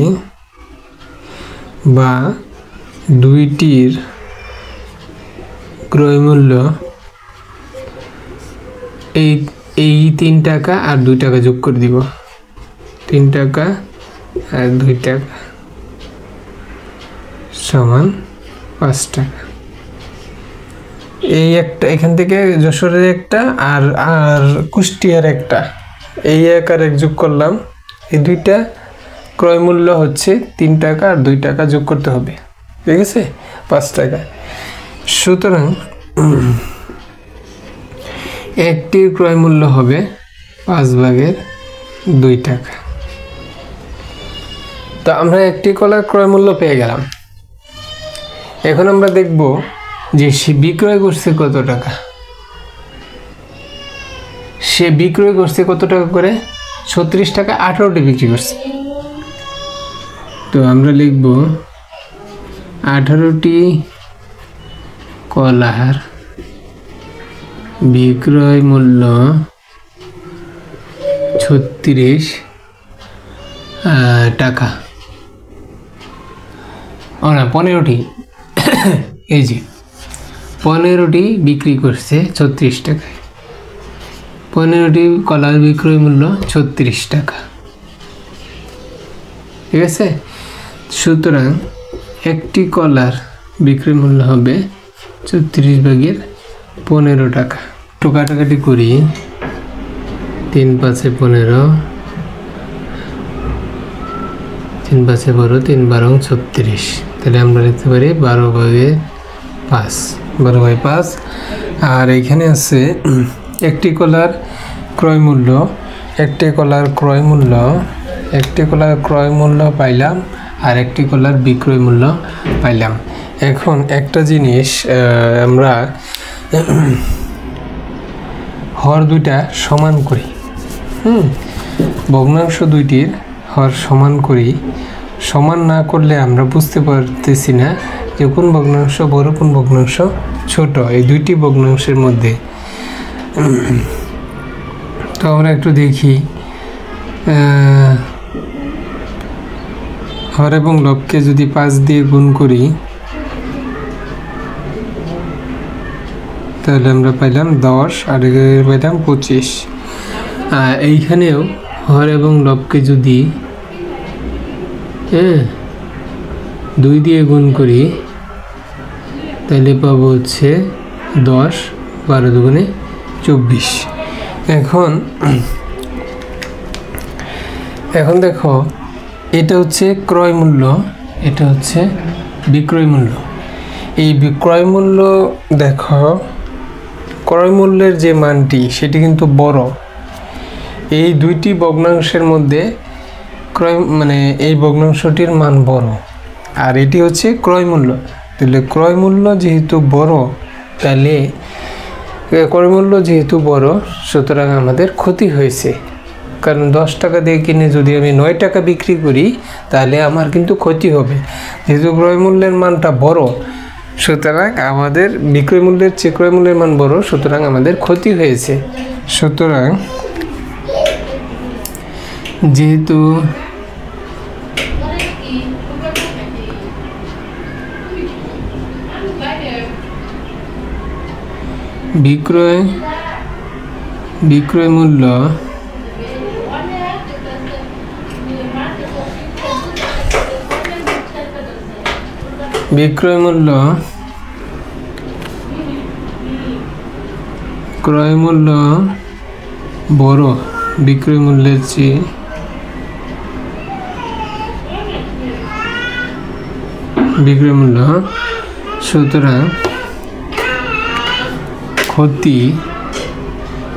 বা 2টির ক্রয় মূল্য এই 3 টাকা আর 2 টাকা যোগ করে দিব। 3 টাকা আর 2 টাকা সমান 5 টাকা। এই একটা এখান থেকে যশোরের একটা আর কুষ্টিয়ার একটা, এই 1 আর 1 যোগ করলাম। এই 2টা ক্রয় মূল্য হচ্ছে 3 টাকা আর 2 টাকা যোগ করতে হবে, ঠিক আছে? 5 টাকা। সুতরাং একটির ক্রয় মূল্য হবে 5/2 টাকা। তো আমরা একটি কলার ক্রয় মূল্য পেয়ে গেলাম। এখন আমরা দেখব যে সে বিক্রয় করছে কত টাকা। সে বিক্রয় করছে কত টাকা করে? 36 টাকা 18টি বিক্রি করছে। তো আমরা লিখব 18টি কলার বিক্রয় মূল্য 36 টাকা। না, 15টি, এই যে 15টি বিক্রি করছে 36 টাকায়। 15টি কলার বিক্রয় মূল্য 36 টাকা, ঠিক আছে? সুতরাং একটি কলার বিক্রয় মূল্য হবে 34/15 টাকা। একটু কাটাকাটি করি, 3 × 5 = 15, 3 × 5 = 12, 3 × 12 = 36। তাহলে আমরা লিখতে পারি 12/5, 12/5। আর এখানে আছে একটি কলার ক্রয় মূল্য, একটি কলার ক্রয় মূল্য পাইলাম আর একটি কলার বিক্রয় মূল্য পাইলাম। এখন একটা জিনিস আমরা হর দুইটা সমান করি, ভগ্নাংশ দুইটির হর সমান করি। সমান না করলে আমরা বুঝতে পারতেছি না যে কোন ভগ্নাংশ বড় কোন ভগ্নাংশ ছোট এই দুইটি ভগ্নাংশের মধ্যে। তো আমরা একটু দেখি, হর এবং লবকে যদি 5 দিয়ে গুণ করি তাহলে আমরা পাইলাম 10 আর পাইলাম 25। এইখানেও হর এবং লবকে যদি 2 দিয়ে গুণ করি তাহলে পাবো হচ্ছে 10, 12 দুগুণে 24। এখন দেখো এটা হচ্ছে ক্রয় মূল্য, এটা হচ্ছে বিক্রয় মূল্য। এই বিক্রয় মূল্য দেখো, ক্রয় মূল্যের যে মানটি সেটি কিন্তু বড়। এই দুইটি ভগ্নাংশের মধ্যে এই ভগ্নাংশটির মান বড়, আর এটি হচ্ছে ক্রয় মূল্য। তাহলে ক্রয় মূল্য যেহেতু বড়, তাহলে ক্রয় মূল্য যেহেতু বড়, সুতরাং আমাদের ক্ষতি হয়েছে। কারণ 10 টাকা দিয়ে কিনে যদি আমি 9 টাকা বিক্রি করি, তাহলে আমার কিন্তু ক্ষতি হবে। যেহেতু ক্রয় মূল্যের মানটা বড়, সুতরাং আমাদের বিক্রয় মূল্যের চেয়ে ক্রয় মূল্যের মান বড়, সুতরাং আমাদের ক্ষতি হয়েছে। সুতরাং যেহেতু বিক্রয় মূল্য ক্রয় মূল্য বড় বিক্রয় মূল্যের চেয়ে,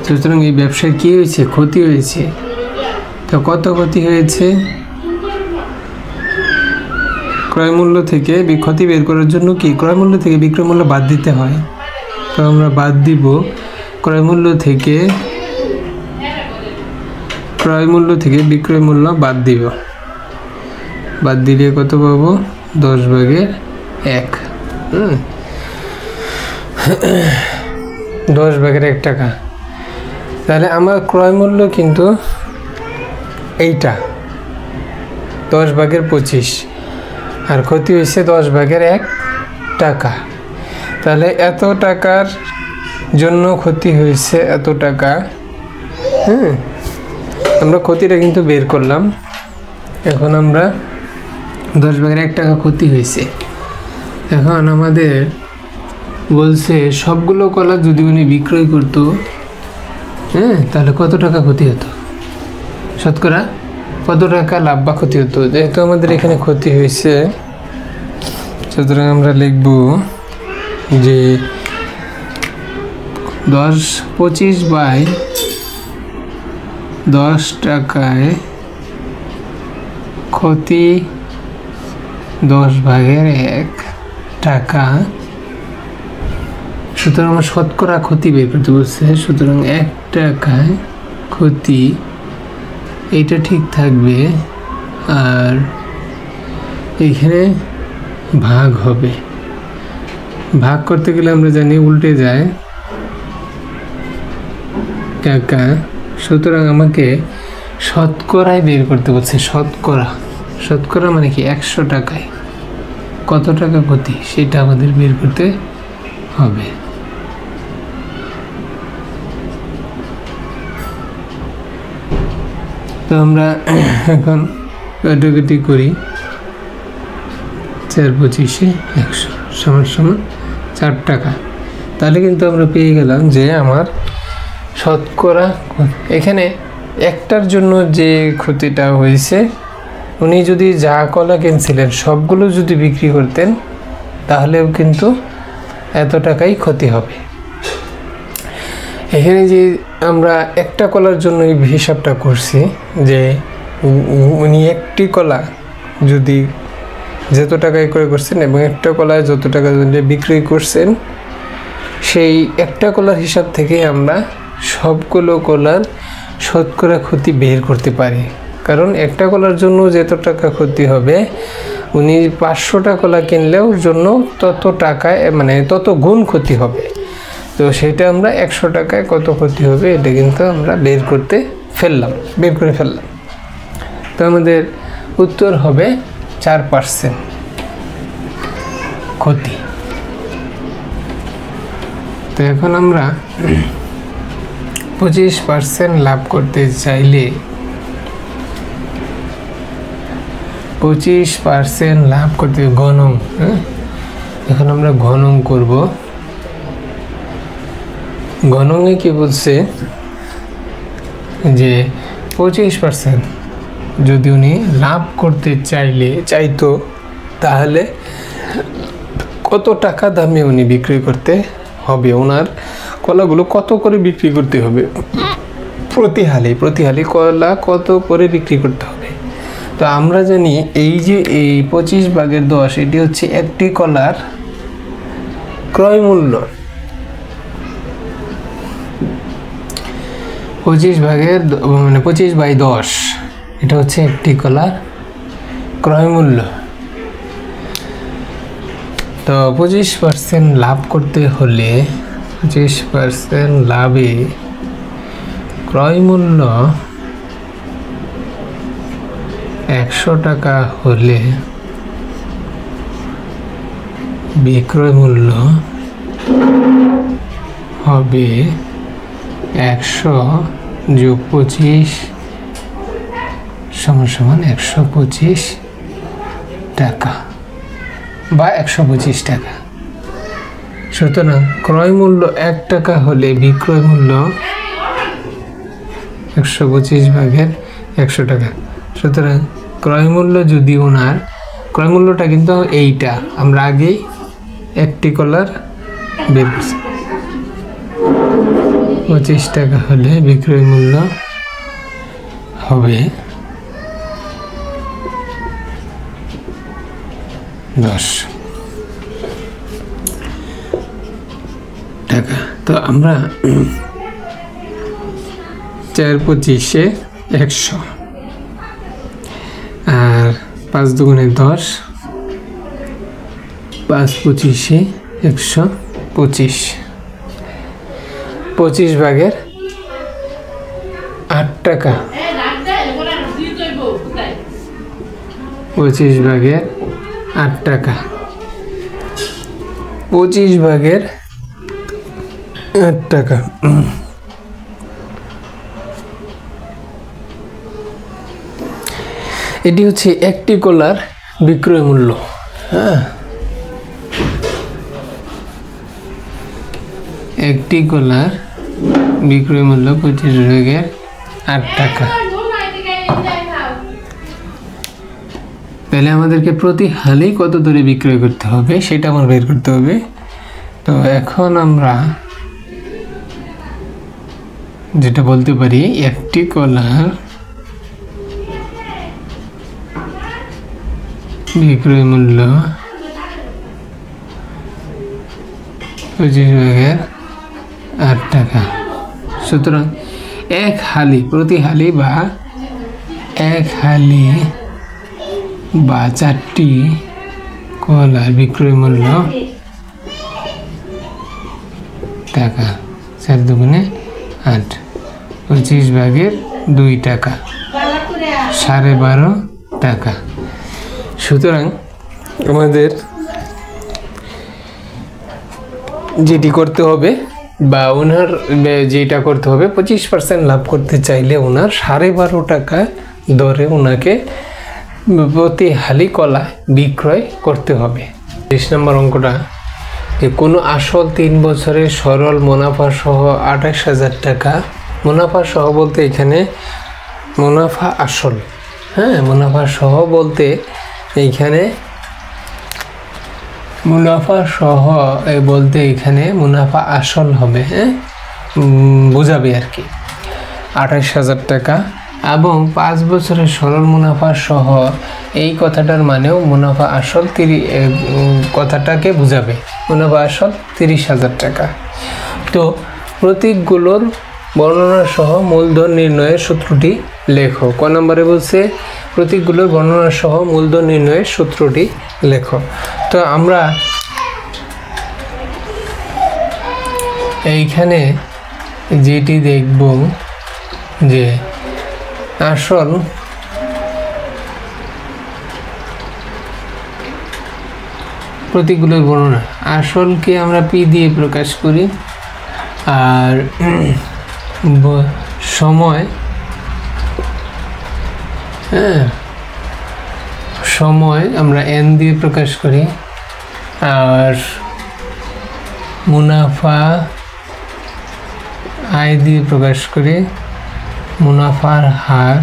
সুতরাং এই ব্যবসায় কি হয়েছে? ক্ষতি হয়েছে। তো কত ক্ষতি হয়েছে? ক্রয় মূল্য থেকে ক্ষতি বের করার জন্য কি ক্রয় মূল্য থেকে বিক্রয় মূল্য বাদ দিতে হয়। তো আমরা বাদ দিব ক্রয় মূল্য থেকে বিক্রয় মূল্য বাদ দিব। বাদ দিলে কত পাবো? 10/1। 10/1 টাকা। তাহলে আমার ক্রয় মূল্য কিন্তু এইটা 10/25, আর ক্ষতি হয়েছে 10/1 টাকা। তাহলে এত টাকার জন্য ক্ষতি হয়েছে এত টাকা। আমরা ক্ষতিটা কিন্তু বের করলাম। এখন আমরা 10/1 টাকা ক্ষতি হয়েছে। এখন আমাদের বলছে সবগুলো কলা যদি উনি বিক্রয় করতো, তাহলে কত টাকা ক্ষতি হতো, শতকরা কত টাকা লাভ বা ক্ষতি হতো। যেহেতু আমাদের এখানে ক্ষতি হয়েছে, সুতরাং আমরা লিখব যে 25/10 টাকায় ক্ষতি 10/1 টাকা। সুতরাং আমার শতকরা ক্ষতি বের করতে বলছে। সুতরাং 1 টাকায় ক্ষতি, এইটা ঠিক থাকবে, আর এইখানে ভাগ হবে। ভাগ করতে গেলে আমরা জানি উল্টে যায় টাকা। সুতরাং আমাকে শতকরায় বের করতে বলছে। শতকরা মানে কি 100 টাকায় কত টাকা ক্ষতি, সেটা আমাদের বের করতে হবে। তো আমরা এখন কাটাকাটি করি। 4/25 = 4 টাকা। তাহলে কিন্তু আমরা পেয়ে গেলাম যে আমার শতকরা এখানে একটার জন্য যে ক্ষতিটা হয়েছে, উনি যদি যা কলা কিনছিলেন সবগুলো যদি বিক্রি করতেন, তাহলেও কিন্তু এত টাকাই ক্ষতি হবে। এখানে যে আমরা একটা কলার জন্য এই হিসাবটা করছি, যে উনি একটি কলা যদি যত টাকায় ক্রয় করছেন এবং একটা কলায় যত টাকা বিক্রি করছেন, সেই একটা কলার হিসাব থেকে আমরা সবগুলো কলার শতকরা ক্ষতি বের করতে পারি। কারণ একটা কলার জন্য যত টাকা ক্ষতি হবে, উনি 500টা কলা কিনলেও জন্য তত টাকায় তত গুণ ক্ষতি হবে। তো সেটা আমরা 100 টাকায় কত ক্ষতি হবে এটা কিন্তু আমরা বের করে ফেললাম। তো আমাদের উত্তর হবে 4% ক্ষতি। তো এখন আমরা 25% লাভ করতে চাইলে 25% লাভ করতে গণং, এখন আমরা গণং করব। গণঙে কি বলছে যে 25% যদি উনি লাভ করতে চাইতো, তাহলে কত টাকা দামে উনি বিক্রি করতে হবে, ওনার কলাগুলো কত করে বিক্রি করতে হবে, প্রতি হালি কলা কত করে বিক্রি করতে হবে। তো আমরা জানি এই যে এই 25/10 এটি হচ্ছে একটি কলার ক্রয় মূল্য। 25/10 এটা হচ্ছে একটি কলার ক্রয় মূল্য। তো 25% লাভ করতে হলে 25% লাভে ক্রয় মূল্য 100 টাকা হলে বিক্রয় মূল্য হবে 100 + 25 = 125 টাকা বা 125 টাকা। সুতরাং ক্রয় মূল্য 1 টাকা হলে বিক্রয় মূল্য 125/100 টাকা। সুতরাং ক্রয় মূল্য যদি ওনার ক্রয় মূল্যটা কিন্তু এইটা আমরা আগেই একটি কলার বের করছি। 25 টাকা হলে বিক্রয় মূল্য হবে 10 টাকা। তো আমরা 4×25 = 100 আর 5 × 2 = 10, 5×25 = 125। 25/8 টাকা। 25/8 টাকা। 25/8 টাকা। এটি হচ্ছে একটি কলার বিক্রয় মূল্য। হ্যাঁ, একটি কলার বিক্রয় মূল্য 25/8 টাকা। তাহলে আমাদেরকে প্রতি হালি কত দরে বিক্রয় করতে হবে সেটা আমার বের করতে হবে। তো এখন আমরা যেটা বলতে পারি, একটি কলার বিক্রয় মূল্য 25/8 টাকা। সুতরাং এক হালি প্রতি হালি বা এক হালি বা 4টি কলার বিক্রয় মূল্য টাকা। 4 × 8 25/2 টাকা, 12.5 টাকা। সুতরাং আমাদের যেটি করতে হবে বা ওনার যেটা করতে হবে, 25% লাভ করতে চাইলে ওনার 12.5 টাকা দরে ওনাকে প্রতি হালি কলা বিক্রয় করতে হবে। 20 নম্বর অঙ্কটা, যে কোনো আসল 3 বছরের সরল মুনাফা সহ 28,000 টাকা। মুনাফা সহ বলতে এখানে মুনাফা আসল, হ্যাঁ, মুনাফা সহ বলতে এইখানে মুনাফা সহ বলতে এখানে মুনাফা আসল হবে, হ্যাঁ, বোঝাবে আর কি। 28,000 টাকা এবং 5 বছরের সরল মুনাফা সহ, এই কথাটার মানেও মুনাফা আসল কথাটাকে বোঝাবে। মুনাফা আসল 30,000 টাকা। তো প্রতীকগুলোর বর্ণনা সহ মূলধন নির্ণয়ের সূত্রটি লেখো। ক নম্বরে বলছে প্রতীকগুলোর বর্ণনা সহ মূলধন নির্ণয়ের সূত্রটি লেখো। তো আমরা এইখানে যেটি দেখব যে আসল প্রতীকগুলোর বর্ণনা, আসলকে আমরা পি দিয়ে প্রকাশ করি আর সময়, হ্যাঁ, সময় আমরা এন দিয়ে প্রকাশ করি আর মুনাফা আয় দিয়ে প্রকাশ করি, মুনাফার হার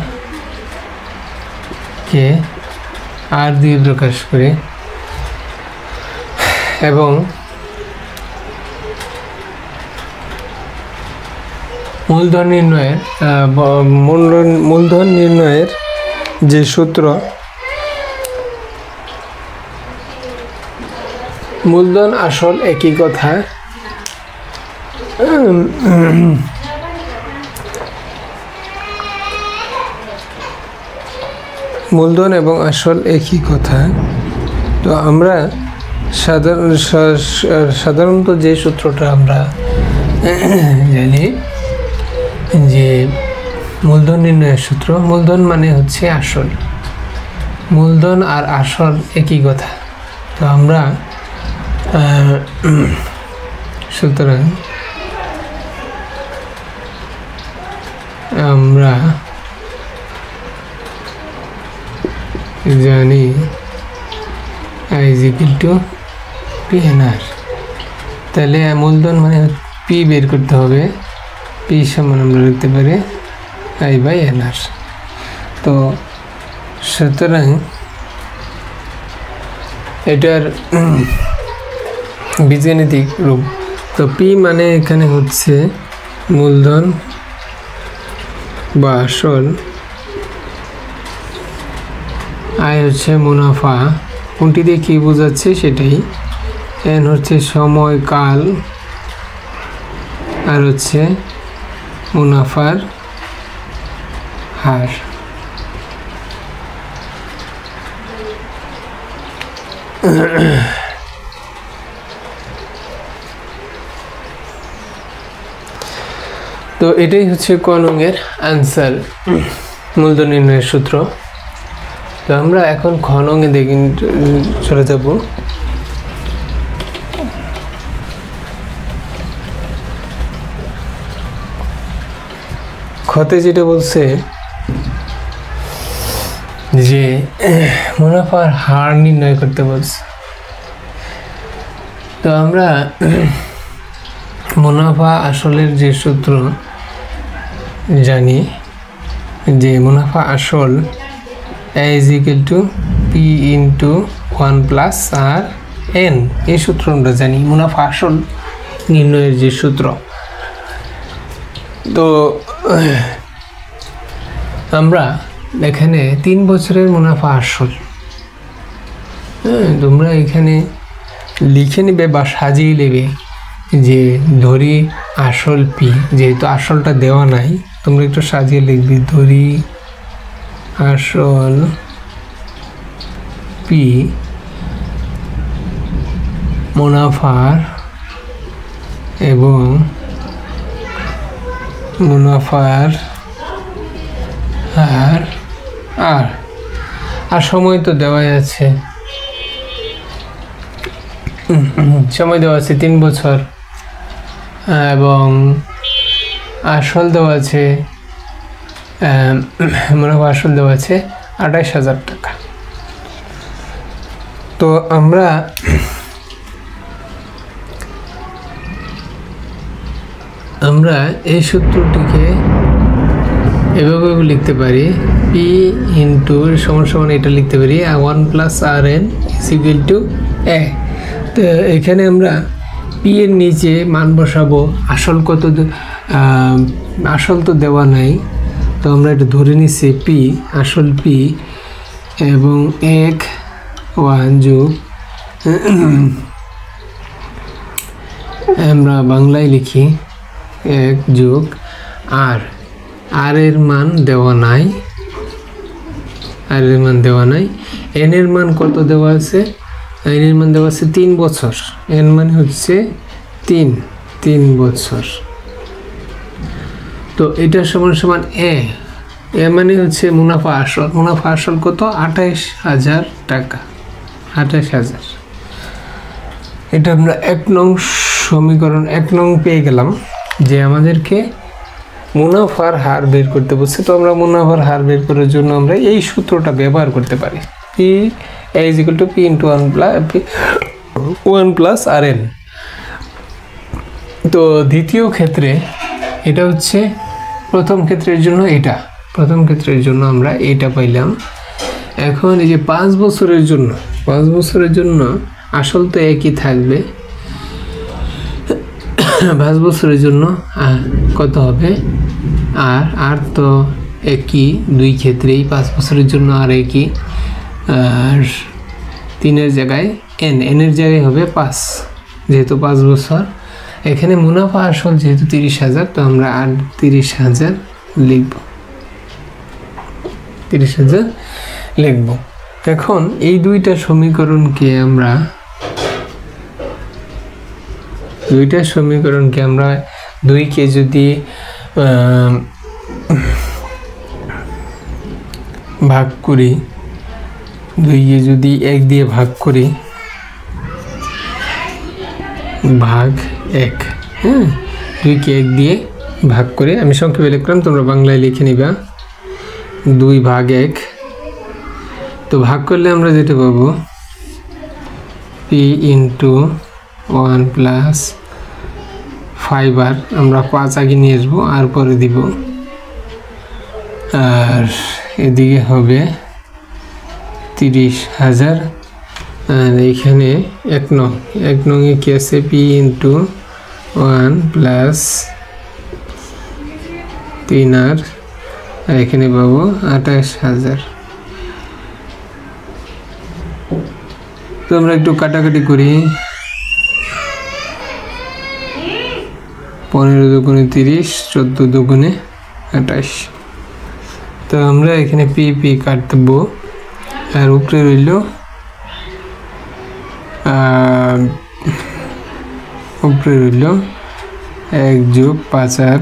কে আর দিয়ে প্রকাশ করি এবং মূলধন নির্ণয়ের যে সূত্র, মূলধন আসল একই কথা, মূলধন এবং আসল একই কথা। তো আমরা সাধারণত যে সূত্রটা আমরা জানি যে মূলধন নির্ণয়ের সূত্র, মূলধন মানে হচ্ছে আসল, মূলধন আর আসল একই কথা। তো আমরা সুতরাং আমরা জানি I is equal to PNR। তাহলে মূলধন মানে পি বের করতে হবে, পি সমান আমরা লিখতে পারি I/NR। তো সুতরাং এটার বীজগাণিতিক রূপ। তো পি মানে এখানে হচ্ছে মূলধন বা আসল, আয় হচ্ছে মুনাফা, কোনটি দিয়ে কী বোঝাচ্ছে সেটাই, এন হচ্ছে সময়কাল, আর হচ্ছে মুনাফার হার। তো এটাই হচ্ছে ক নংয়ের আনসার, মূলধন নির্ণয়ের সূত্র। তো আমরা এখন খ নংয়ে দেখি চলে যাব। খতে যেটা বলছে যে মুনাফার হার নির্ণয় করতে বলছে। তো আমরা মুনাফা আসলের যে সূত্র জানি যে মুনাফা আসল A is equal to P into 1 plus R N, এই সূত্র আমরা জানি মুনাফা আসল নির্ণয়ের যে সূত্র। তো আমরা এখানে 3 বছরের মুনাফা আসল, তোমরা এখানে লিখে নেবে বা সাজিয়ে নেবে যে ধরি আসল পি, যেহেতু আসলটা দেওয়া নাই তোমরা একটু সাজিয়ে লিখবে ধরি আসল পি মুনাফার এবং মুনাফার আর আর সময় তো দেওয়াই আছে, সময় দেওয়া আছে 3 বছর এবং আসল দেওয়া আছে, মুনাফা আসল দেওয়া আছে 28,000 টাকা। তো আমরা এই সূত্রটিকে এভাবে লিখতে পারি, পি ইন্টু সমান সমান এটা লিখতে পারি 1 plus RN is equal to A। তো এখানে আমরা পি এর নিচে মান বসাবো, আসল কত, আসল তো দেওয়া নাই, তো আমরা এটা ধরে নিচ্ছি পি আসল পি এবং 1 যোগ আমরা বাংলায় লিখি 1 যোগ আর এর মান দেওয়া নাই, আর এর মান দেওয়া নাই, এন এর মান কত দেওয়া আছে, এন এর মান দেওয়া আছে 3 বছর, এন মানে হচ্ছে 3 বছর। তো এটা সমান সমান এ মানে হচ্ছে মুনাফা আসল, মুনাফা আসল কত 28,000 টাকা, 28,000। এটা আমরা 1 নং সমীকরণ 1 নং পেয়ে গেলাম যে আমাদেরকে মুনাফার হার বের করতে বলছে। তো আমরা মুনাফার হার বের করার জন্য আমরা এই সূত্রটা ব্যবহার করতে পারি, P is equal to P into 1 plus RN। তো দ্বিতীয় ক্ষেত্রে এটা হচ্ছে প্রথম ক্ষেত্রের জন্য, এটা প্রথম ক্ষেত্রের জন্য আমরা এটা পাইলাম। এখন এই যে 5 বছরের জন্য 5 বছরের জন্য আসল তো একই থাকবে, 5 বছরের জন্য কত হবে আর তো একই, দুই ক্ষেত্রেই 5 বছরের জন্য আর একই, আর 3-এর জায়গায় এনের জায়গায় হবে 5, যেহেতু 5 বছর। এখানে মুনাফা আসল যেহেতু 30,000, তো আমরা আর 30,000 লিখব, 30,000 লিখব। এখন এই দুইটা সমীকরণকে আমরা দুইকে যদি ভাগ করি, 2কে যদি 1 দিয়ে ভাগ করি, ভাগ 1, হ্যাঁ, 2কে 1 দিয়ে ভাগ করে আমি সংক্ষেপে লিখলাম, তোমরা বাংলায় লিখে নিবা 2 ভাগ 1। তো ভাগ করলে আমরা যেটা পাবো p × 1 + 5r, আমরা 5 আগে নিয়ে আসবো আর পরে দিব, আর এদিকে হবে 30,000, আর এখানে 1 নং কি আছে p × 1 + 3r, আর এখানে পাবো 28,000। তো আমরা একটু কাটাকাটি করি, 15 দুগুণে 30, 14 দুগুণে 28। তো আমরা এখানে পি কাটবো, আর উপরে রইল 1 + 5r,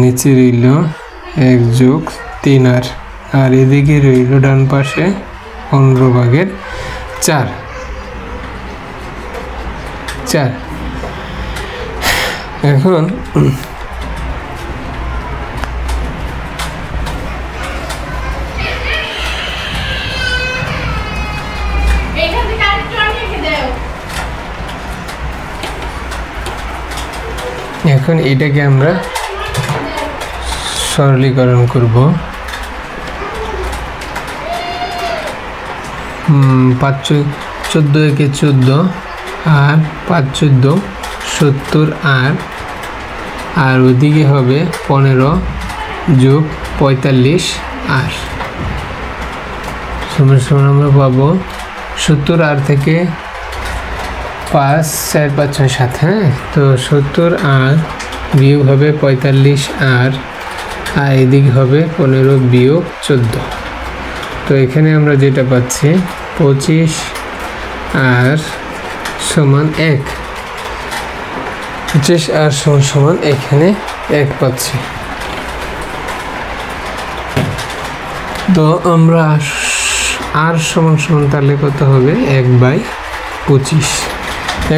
নিচে রইল 1 + 3r, আর এদিকে রইল ডান পাশে 15/4। এখন এটাকে আমরা সরলীকরণ করব। 14 × 14, আর 5 × 14 70, আর ওদিকে হবে 15 + 45r সমান আমরা পাবো 70r থেকে 5, 4, 5, 6, 7, হ্যাঁ, তো 70r বিয়োগ হবে 45r, আর এদিকে হবে 15 - 14। তো এখানে আমরা যেটা পাচ্ছি 25r সমান 1, 25r সমান এখানে 1 পাচ্ছি। তো আমরা r সমান তাহলে কত হবে 1/25।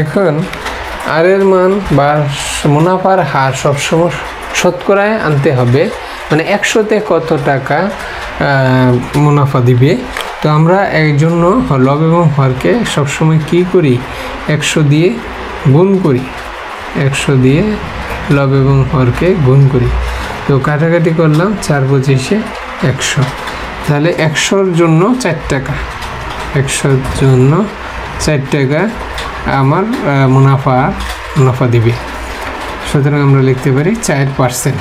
এখন আর এর মান বা মুনাফার হার সবসময় শতকরায় আনতে হবে, মানে 100-তে কত টাকা মুনাফা দিবে। তো আমরা এর জন্য লব এবং হরকে সবসময় কি করি, 100 দিয়ে গুণ করি, 100 দিয়ে লব এবং হরকে গুণ করি। তো কাটাকাটি করলাম, 4 × 25 = 100, তাহলে 100-র জন্য 4 টাকা, 100-র জন্য 4 টাকা আমার মুনাফা দিবে। সুতরাং আমরা লিখতে পারি 4%।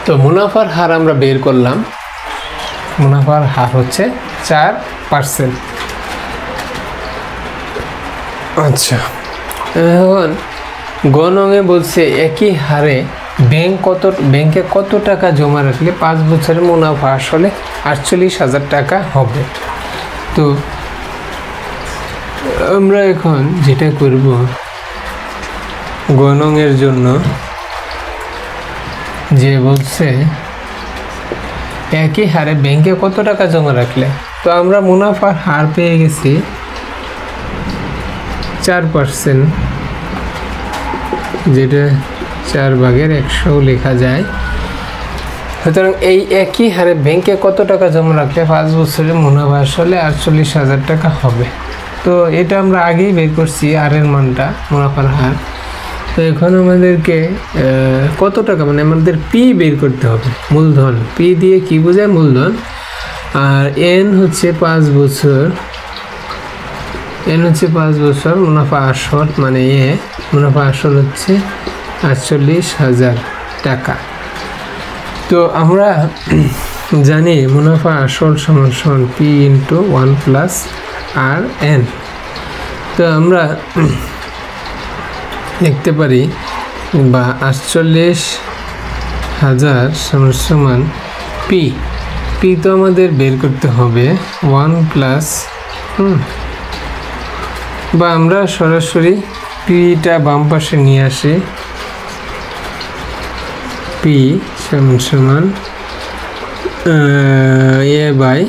তো মুনাফার হার আমরা বের করলাম, মুনাফার হার হচ্ছে 4%। আচ্ছা, এখন গণঙে বলছে একই হারে ব্যাংকে কত টাকা জমা রাখলে 5 বছরের মুনাফা আসলে 48,000 টাকা হবে। তো আমরা এখন যেটা করব, গণঙের জন্য যে বলছে একই হারে ব্যাংকে কত টাকা জমা রাখলে, তো আমরা মুনাফার হার পেয়ে গেছি 4%, যেটা 4/100 লেখা যায়। সুতরাং এই একই হারে ব্যাংকে কত টাকা জমা রাখলে 5 বছরের মুনাফা আসলে 48,000 টাকা হবে। তো এটা আমরা আগেই বের করছি আর এর মানটা, মুনাফার হার। তো এখন আমাদেরকে কত টাকা মানে আমাদের পি বের করতে হবে, মূলধন। পি দিয়ে কি বোঝায়? মূলধন। আর এন হচ্ছে 5 বছর, এন হচ্ছে 5 বছর, মুনাফা আসল মানে মুনাফা আসল হচ্ছে 48,000 টাকা। তো আমরা জানি মুনাফা আসল সমান সমান পি ইন্টু 1 প্লাস আর এন। তো আমরা লিখতে পারি বা 48,000 সমান সমান পি। পি তো আমাদের বের করতে হবে 1 প্লাস বা আমরা সরাসরি পিটা বাম পাশে নিয়ে আসি, পি সমান সমান এ বাই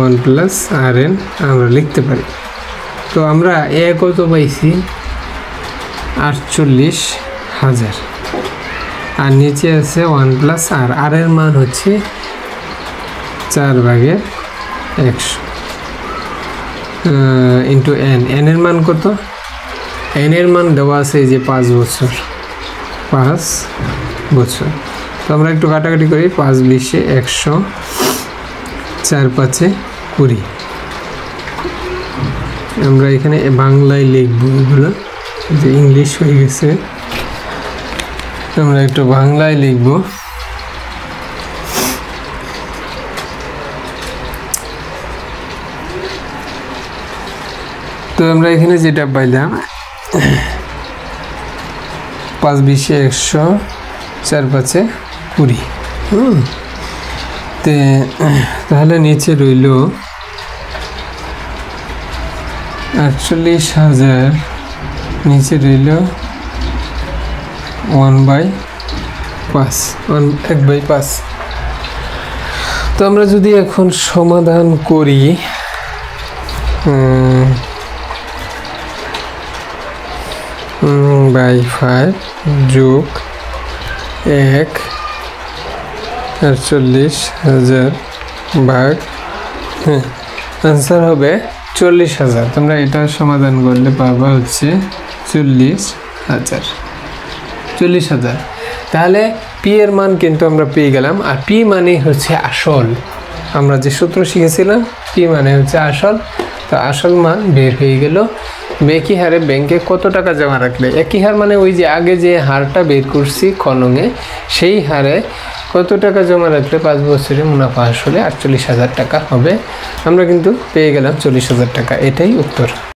1 প্লাস আর এন আমরা লিখতে পারি। তো আমরা এ কত পাইছি? 48,000, আর নিচে আছে 1 প্লাস আর, আর এর মান হচ্ছে 4/100 ইন্টু এন। এন এর মান কত? এন এর মান দেওয়া আছে এই যে 5 বছর, 5 বছর। তো আমরা একটু কাটাকাটি করি, 5 20 100, 4 5 20। আমরা এখানে বাংলায় লিখব, এগুলো যে ইংলিশ হয়ে গেছে, আমরা একটু বাংলায় লিখব। তো আমরা এখানে যেটা পাইলাম 5 20 100, 4 5 20। তাহলে নিচে রইল 48,000, নিচে রইল 1/5। তো আমরা যদি এখন সমাধান করি, 5 যোগ 1 48,000 ভাগ, আনসার হবে 40,000। তোমরা এটা সমাধান করলে পাবা হচ্ছে 40,000। তাহলে পি এর মান কিন্তু আমরা পেয়ে গেলাম। আর পি মানে হচ্ছে আসল, আমরা যে সূত্র শিখেছিলাম, পি মানে হচ্ছে আসল। তো আসল মান বের হয়ে গেল। একই হারে ব্যাংকে কত টাকা জমা রাখলে, একই হার মানে ওই যে আগে যে হারটা বের করছি খনঙে, সেই হারে কত টাকা জমা রাখলে 5 বছরে মুনাফা আসলে 48,000 টাকা হবে। আমরা কিন্তু পেয়ে গেলাম 40,000 টাকা। এটাই উত্তর।